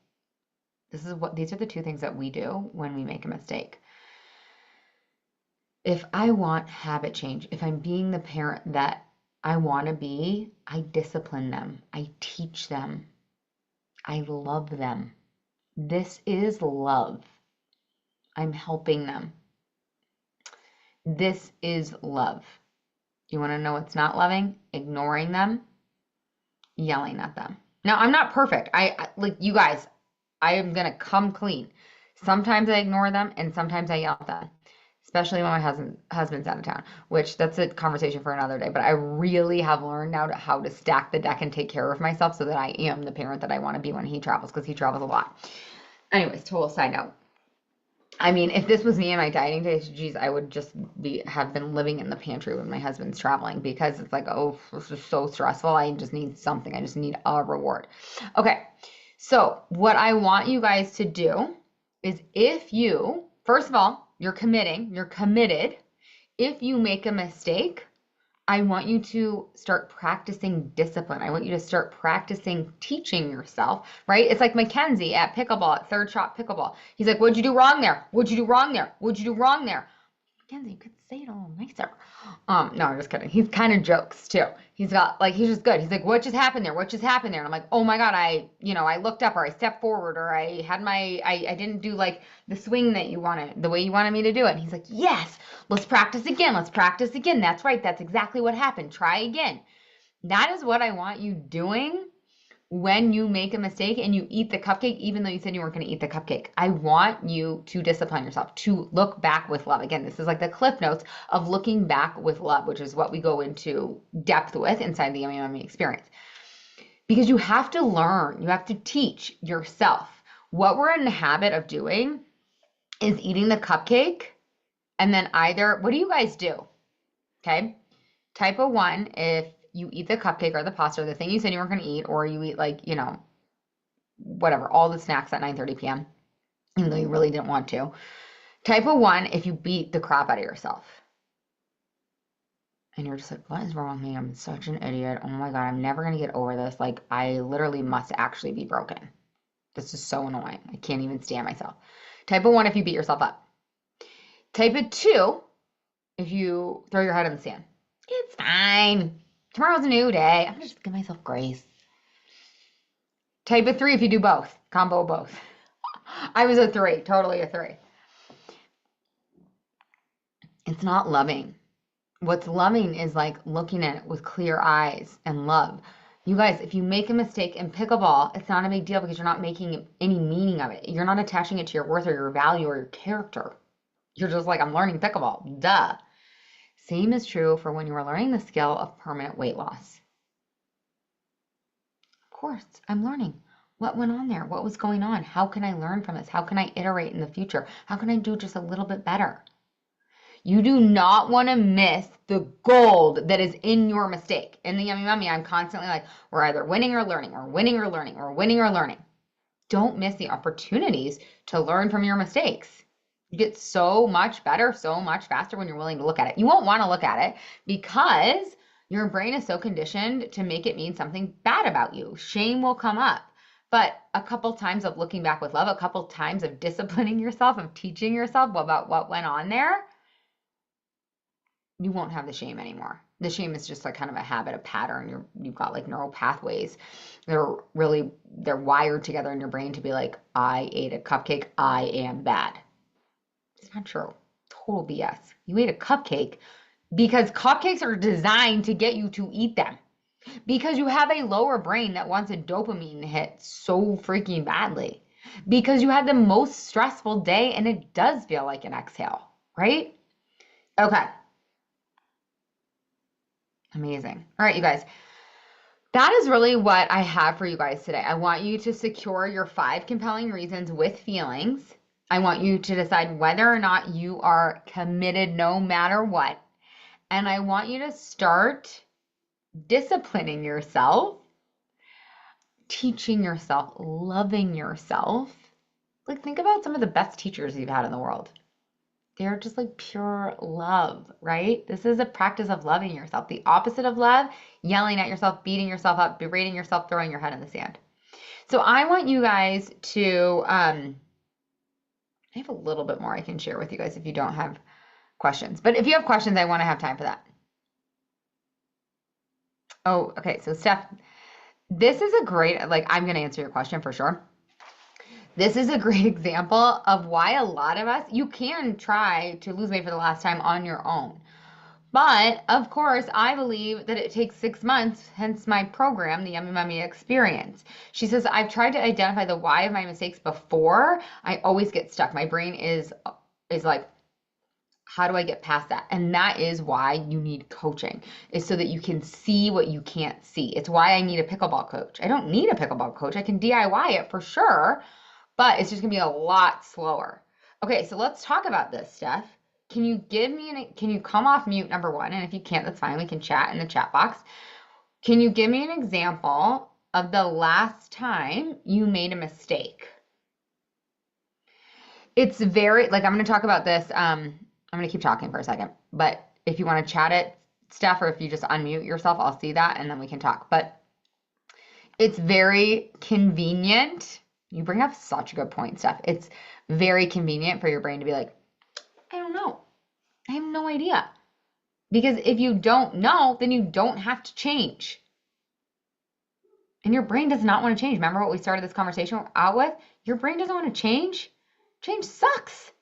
These are the two things that we do when we make a mistake. If I want habit change, if I'm being the parent that I want to be, I discipline them. I teach them. I love them. This is love. I'm helping them. This is love. You want to know what's not loving? Ignoring them, yelling at them. Now, I'm not perfect. I like you guys, I am going to come clean. Sometimes I ignore them and sometimes I yell at them, especially when my husband's out of town, which that's a conversation for another day. But I really have learned now how to stack the deck and take care of myself so that I am the parent that I want to be when he travels, because he travels a lot. Anyways, total side note. I mean, if this was me in my dieting days, geez, I would just have been living in the pantry when my husband's traveling, because it's like, oh, this is so stressful. I just need something. I just need a reward. Okay, so what I want you guys to do is, if you, first of all, you're committed. If you make a mistake, I want you to start practicing discipline. I want you to start practicing teaching yourself, right? It's like Mackenzie at pickleball, at Third Shot Pickleball. He's like, what'd you do wrong there? What'd you do wrong there? What'd you do wrong there? Mackenzie, you could say it a little nicer. No, I'm just kidding. He's kind of jokes too. He's just good. He's like, what just happened there? What just happened there? And I'm like, oh my God, I looked up, or I stepped forward, or I didn't do like the swing that you wanted, the way you wanted me to do it. And he's like, yes, let's practice again. Let's practice again. That's right. That's exactly what happened. Try again. That is what I want you doing when you make a mistake and you eat the cupcake, even though you said you weren't going to eat the cupcake. I want you to discipline yourself, to look back with love. Again, this is like the cliff notes of looking back with love, which is what we go into depth with inside the Yummy Mummy experience. Because you have to learn, you have to teach yourself. What we're in the habit of doing is eating the cupcake, and then what do you guys do? Okay. Type of 1, if you eat the cupcake or the pasta, or the thing you said you weren't going to eat, or you eat whatever, all the snacks at 9:30 p.m., even though you really didn't want to. Type of 1, if you beat the crap out of yourself. And you're just like, what is wrong with me? I'm such an idiot. Oh my God, I'm never going to get over this. Like, I literally must actually be broken. This is so annoying. I can't even stand myself. Type of 1, if you beat yourself up. Type of 2, if you throw your head in the sand. It's fine. Tomorrow's a new day. I'm just give myself grace. Type of 3, if you do both. Combo both. I was a 3, totally a 3. It's not loving. What's loving is like looking at it with clear eyes and love. You guys, if you make a mistake in pickleball, it's not a big deal because you're not making any meaning of it. You're not attaching it to your worth or your value or your character. You're just like, I'm learning pickleball. Duh. Same is true for when you are learning the skill of permanent weight loss. Of course, I'm learning. What went on there? What was going on? How can I learn from this? How can I iterate in the future? How can I do just a little bit better? You do not want to miss the gold that is in your mistake. In the Yummy Mummy, I'm constantly like, we're either winning or learning, or winning or learning, or winning or learning. Don't miss the opportunities to learn from your mistakes. You get so much better, so much faster when you're willing to look at it. You won't want to look at it because your brain is so conditioned to make it mean something bad about you. Shame will come up. But a couple times of looking back with love, a couple times of disciplining yourself, of teaching yourself about what went on there, you won't have the shame anymore. The shame is just like kind of a habit, a pattern. You've got like neural pathways. They're wired together in your brain to be like, I ate a cupcake, I am bad. It's not true. Total BS. You ate a cupcake because cupcakes are designed to get you to eat them. Because you have a lower brain that wants a dopamine hit so freaking badly. Because you had the most stressful day and it does feel like an exhale, right? Okay. Amazing. All right, you guys. That is really what I have for you guys today. I want you to secure your 5 compelling reasons with feelings. I want you to decide whether or not you are committed no matter what. And I want you to start disciplining yourself, teaching yourself, loving yourself. Like, think about some of the best teachers you've had in the world. They're just like pure love, right? This is a practice of loving yourself. The opposite of love, yelling at yourself, beating yourself up, berating yourself, throwing your head in the sand. So I want you guys to, I have a little bit more I can share with you guys if you don't have questions. But if you have questions, I want to have time for that. Oh, okay. So Steph, this is a great, like, I'm going to answer your question for sure. This is a great example of why a lot of us, you can try to lose weight for the last time on your own. But of course, I believe that it takes 6 months, hence my program, the Yummy Mummy Experience. She says, I've tried to identify the why of my mistakes before. I always get stuck. My brain is like, how do I get past that? And that is why you need coaching, is so that you can see what you can't see. It's why I need a pickleball coach. I don't need a pickleball coach. I can DIY it for sure, but it's just gonna be a lot slower. Okay, so let's talk about this, Steph. Can you come off mute, number one? And if you can't, that's fine. We can chat in the chat box. Can you give me an example of the last time you made a mistake? It's very, like, I'm going to talk about this. I'm going to keep talking for a second, but if you want to chat it, Steph, or if you just unmute yourself, I'll see that and then we can talk. But it's very convenient. You bring up such a good point, Steph. It's very convenient for your brain to be like, I don't know. I have no idea. Because if you don't know, then you don't have to change. And your brain does not want to change. Remember what we started this conversation out with? Your brain doesn't want to change. Change sucks.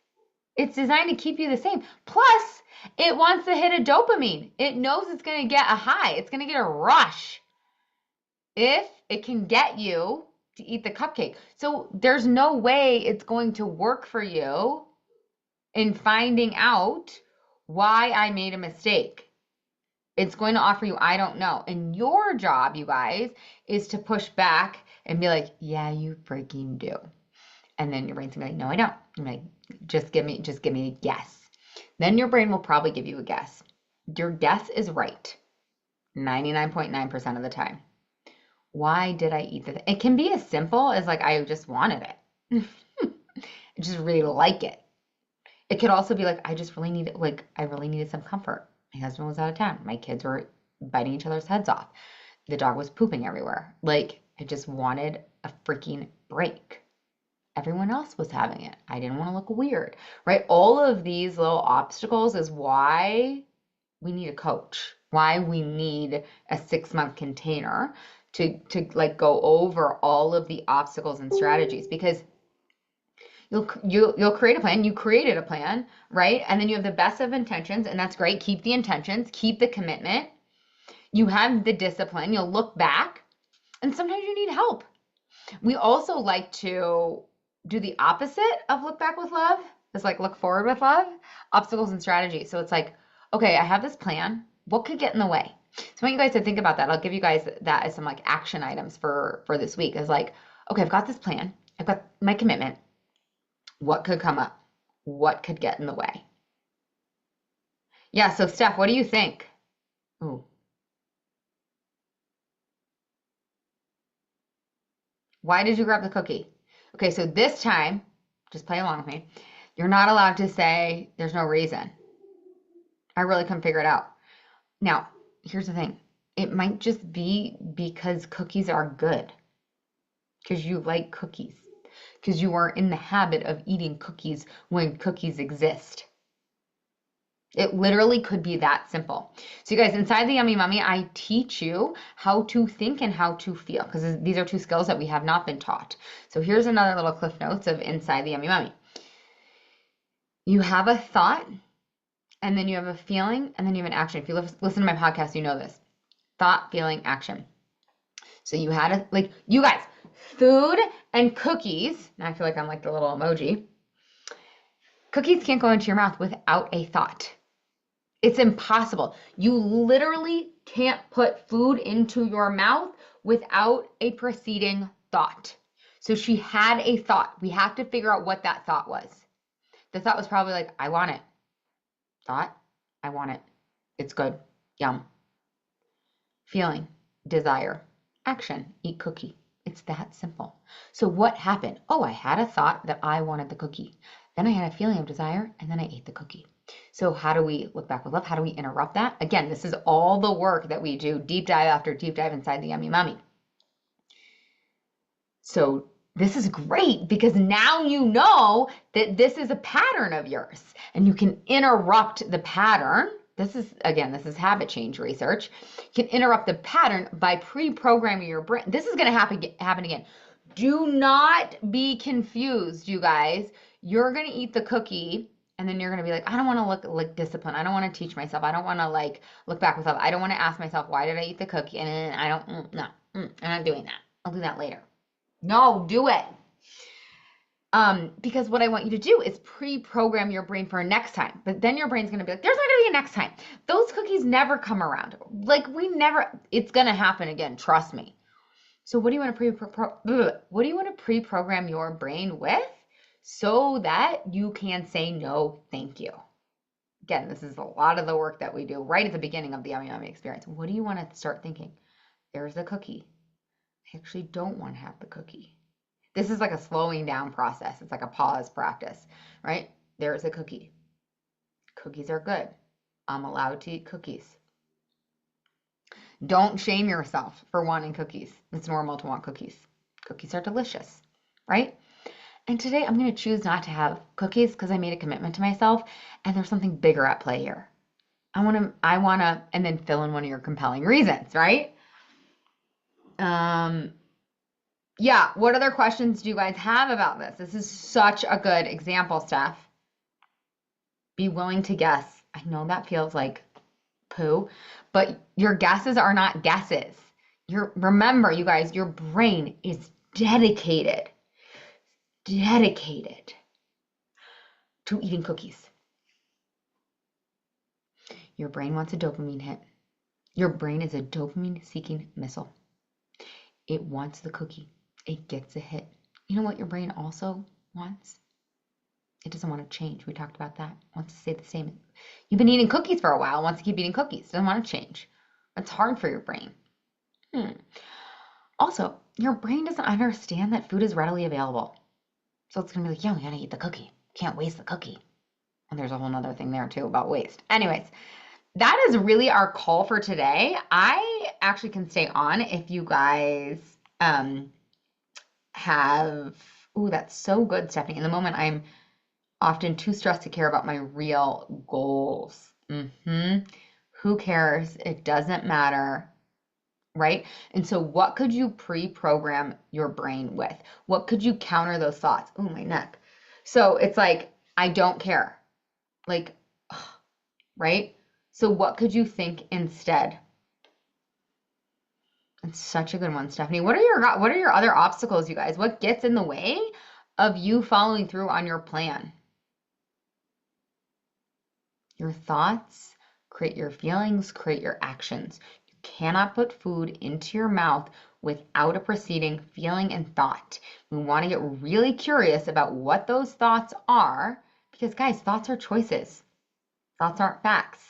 It's designed to keep you the same. Plus, it wants to hit a dopamine. It knows it's going to get a high. It's going to get a rush if it can get you to eat the cupcake. So there's no way it's going to work for you in finding out why I made a mistake. It's going to offer you, I don't know. And your job, you guys, is to push back and be like, yeah, you freaking do. And then your brain's gonna be like, no, I don't. I'm like, just give me a guess. Then your brain will probably give you a guess. Your guess is right 99.9% of the time. Why did I eat the thing? It can be as simple as like, I just wanted it. I just really like it. It could also be like, I really needed some comfort. My husband was out of town. My kids were biting each other's heads off. The dog was pooping everywhere. Like, I just wanted a freaking break. Everyone else was having it. I didn't want to look weird, right? All of these little obstacles is why we need a coach, why we need a 6-month container to like go over all of the obstacles and strategies. Because You'll create a plan. You created a plan, right? And then you have the best of intentions, and that's great. Keep the intentions, keep the commitment. You have the discipline. You'll look back, and sometimes you need help. We also like to do the opposite of look back with love. It's like look forward with love, obstacles and strategies. So it's like, okay, I have this plan. What could get in the way? So I want you guys to think about that. I'll give you guys that as some like action items for this week. Is like, okay, I've got this plan. I've got my commitment. What could come up? What could get in the way? Yeah, so Steph, what do you think? Ooh. Why did you grab the cookie? Okay, so this time, just play along with me. You're not allowed to say there's no reason. I really couldn't figure it out. Now, here's the thing. It might just be because cookies are good. Because you like cookies. Because you are in the habit of eating cookies when cookies exist. It literally could be that simple. So you guys, inside the Yummy Mummy, I teach you how to think and how to feel, because these are two skills that we have not been taught. So here's another little cliff notes of inside the Yummy Mummy. You have a thought, and then you have a feeling, and then you have an action. If you listen to my podcast, you know this. Thought, feeling, action. So you had a, like, you guys, food and cookies, now I feel like I'm like the little emoji. Cookies can't go into your mouth without a thought. It's impossible. You literally can't put food into your mouth without a preceding thought. So she had a thought. We have to figure out what that thought was. The thought was probably like, I want it. Thought, I want it. It's good. Yum. Feeling, desire, action, eat cookie. It's that simple. So what happened? Oh, I had a thought that I wanted the cookie. Then I had a feeling of desire, and then I ate the cookie. So how do we look back with love? How do we interrupt that? Again, this is all the work that we do, deep dive after deep dive inside the Yummy Mummy. So this is great because now you know that this is a pattern of yours and you can interrupt the pattern. This is habit change research. You can interrupt the pattern by pre-programming your brain. This is going to happen again. Do not be confused, you guys. You're going to eat the cookie and then you're going to be like, I don't want to look like discipline. I don't want to teach myself. I don't want to like look back with love. I don't want to ask myself, why did I eat the cookie? And I don't, no, I'm not doing that. I'll do that later. No, do it. Because what I want you to do is pre-program your brain for next time. But then your brain's going to be like, there's not going to be a next time. Those cookies never come around. Like it's going to happen again. Trust me. So what do you want to pre-program your brain with so that you can say no, thank you? Again, this is a lot of the work that we do right at the beginning of the Yummy Yummy experience. What do you want to start thinking? There's the cookie. I actually don't want to have the cookie. This is like a slowing down process. It's like a pause practice, right? There's a cookie. Cookies are good. I'm allowed to eat cookies. Don't shame yourself for wanting cookies. It's normal to want cookies. Cookies are delicious, right? And today I'm going to choose not to have cookies because I made a commitment to myself and there's something bigger at play here. I want to, and then fill in one of your compelling reasons, right? Yeah, what other questions do you guys have about this? This is such a good example, Steph. Be willing to guess. I know that feels like poo, but your guesses are not guesses. Remember, you guys, your brain is dedicated to eating cookies. Your brain wants a dopamine hit. Your brain is a dopamine-seeking missile. It wants the cookie. It gets a hit. You know what your brain also wants? It doesn't want to change. We talked about that. It wants to stay the same. You've been eating cookies for a while. It wants to keep eating cookies. It doesn't want to change. That's hard for your brain. Also, your brain doesn't understand that food is readily available. So it's going to be like, yeah, we got to eat the cookie. Can't waste the cookie. And there's a whole other thing there too about waste. Anyways, that is really our call for today. I actually can stay on if you guys that's so good, Stephanie. In the moment, I'm often too stressed to care about my real goals. Who cares? It doesn't matter, right? And so what could you pre-program your brain with? What could you counter those thoughts? Oh, my neck. So it's like, I don't care. Like, right? So what could you think instead? It's such a good one, Stephanie. What are your other obstacles, you guys? What gets in the way of you following through on your plan? Your thoughts create your feelings, create your actions. You cannot put food into your mouth without a preceding feeling and thought. We want to get really curious about what those thoughts are because, guys, thoughts are choices. Thoughts aren't facts.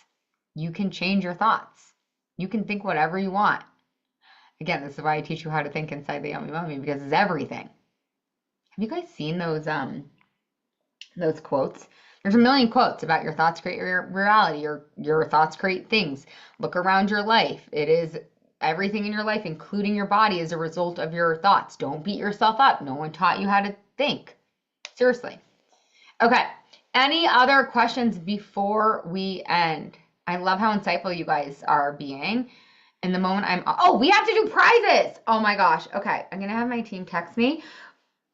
You can change your thoughts. You can think whatever you want. Again, this is why I teach you how to think inside the Yummy Mummy because it's everything. Have you guys seen those quotes? There's a million quotes about your thoughts create your reality. Your thoughts create things. Look around your life. It is everything in your life, including your body, is a result of your thoughts. Don't beat yourself up. No one taught you how to think. Seriously. Okay. Any other questions before we end? I love how insightful you guys are being. In the moment we have to do prizes. Oh my gosh. Okay. I'm going to have my team text me.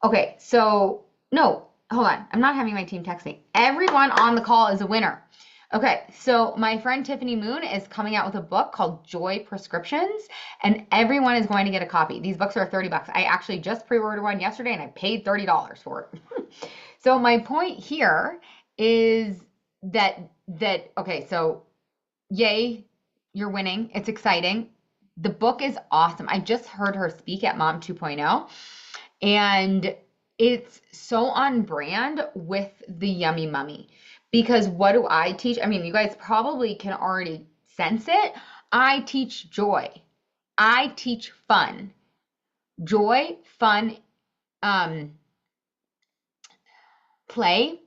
Okay. So, no, hold on. I'm not having my team text me. Everyone on the call is a winner. Okay. So my friend Tiffany Moon is coming out with a book called Joy Prescriptions, and everyone is going to get a copy. These books are $30. I actually just pre-ordered one yesterday and I paid $30 for it. So my point here is that okay, so yay, you're winning. It's exciting. The book is awesome. I just heard her speak at Mom 2.0, and it's so on brand with the Yummy Mummy. Because what do I teach? I mean, you guys probably can already sense it. I teach joy. I teach fun. Joy, fun, play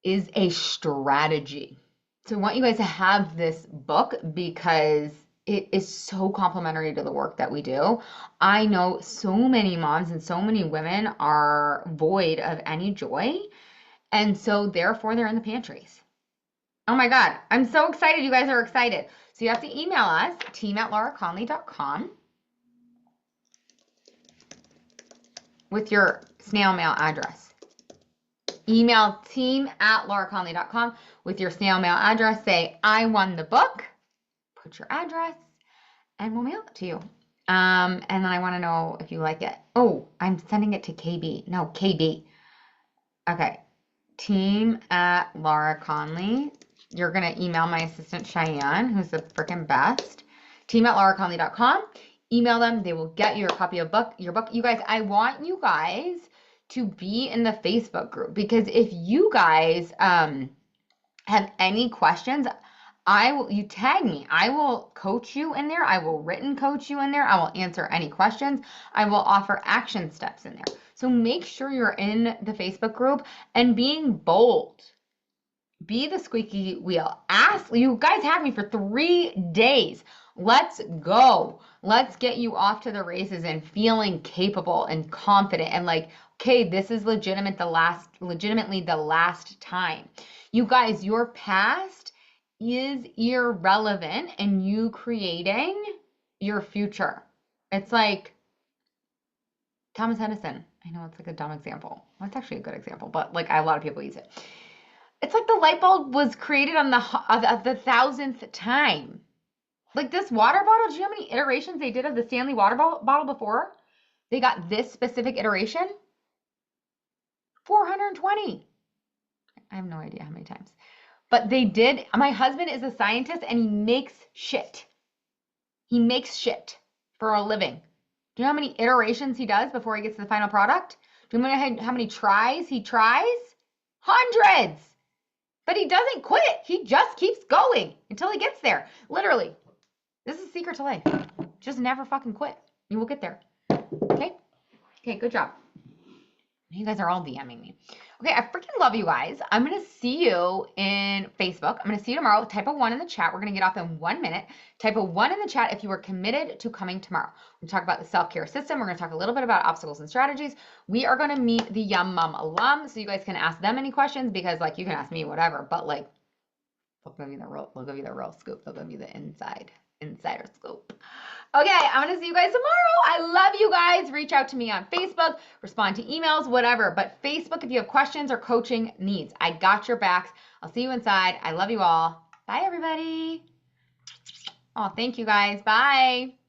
is a strategy. So I want you guys to have this book because it is so complementary to the work that we do. I know so many moms and so many women are void of any joy, and so therefore they're in the pantries. Oh my God, I'm so excited. You guys are excited. So you have to email us, team@lauraconley.com, with your snail mail address. Email team@lauraconley.com with your snail mail address. Say, I won the book. Put your address, and we'll mail it to you. And then I want to know if you like it. Oh, I'm sending it to KB. No, KB. Okay. Team@LauraConley. You're going to email my assistant, Cheyenne, who's the freaking best. Team@LauraConley.com. Email them. They will get you a copy of your book. You guys, I want you guys to be in the Facebook group because if you guys have any questions, you tag me. I will coach you in there. I will written coach you in there. I will answer any questions. I will offer action steps in there. So make sure you're in the Facebook group and being bold. Be the squeaky wheel. Ask, you guys have me for 3 days. Let's go. Let's get you off to the races and feeling capable and confident and like, okay, this is legitimately the last time. You guys, your past is irrelevant in you creating your future. It's like Thomas Edison. I know it's like a dumb example. Well, it's actually a good example, but like a lot of people use it. It's like the light bulb was created on the 1,000th time. Like this water bottle, do you know how many iterations they did of the Stanley water bottle before they got this specific iteration? 420. I have no idea how many times. But they did. My husband is a scientist and he makes shit. He makes shit for a living. Do you know how many iterations he does before he gets to the final product? Do you know how many tries he tries? Hundreds. But he doesn't quit. He just keeps going until he gets there. Literally. This is the secret to life. Just never fucking quit. You will get there. Okay? Okay, good job. You guys are all DMing me. Okay, I freaking love you guys. I'm going to see you in Facebook. I'm going to see you tomorrow. Type a 1 in the chat. We're going to get off in 1 minute. Type a 1 in the chat if you are committed to coming tomorrow. We're going to talk about the self-care system. We're going to talk a little bit about obstacles and strategies. We are going to meet the Yum Mum alum, so you guys can ask them any questions because, like, you can ask me whatever, but, like, they'll give you the real scoop. They'll give you the inside. Insider scoop. Okay, I'm going to see you guys tomorrow. I love you guys. Reach out to me on Facebook, respond to emails, whatever. But Facebook, if you have questions or coaching needs, I got your backs. I'll see you inside. I love you all. Bye, everybody. Oh, thank you guys. Bye.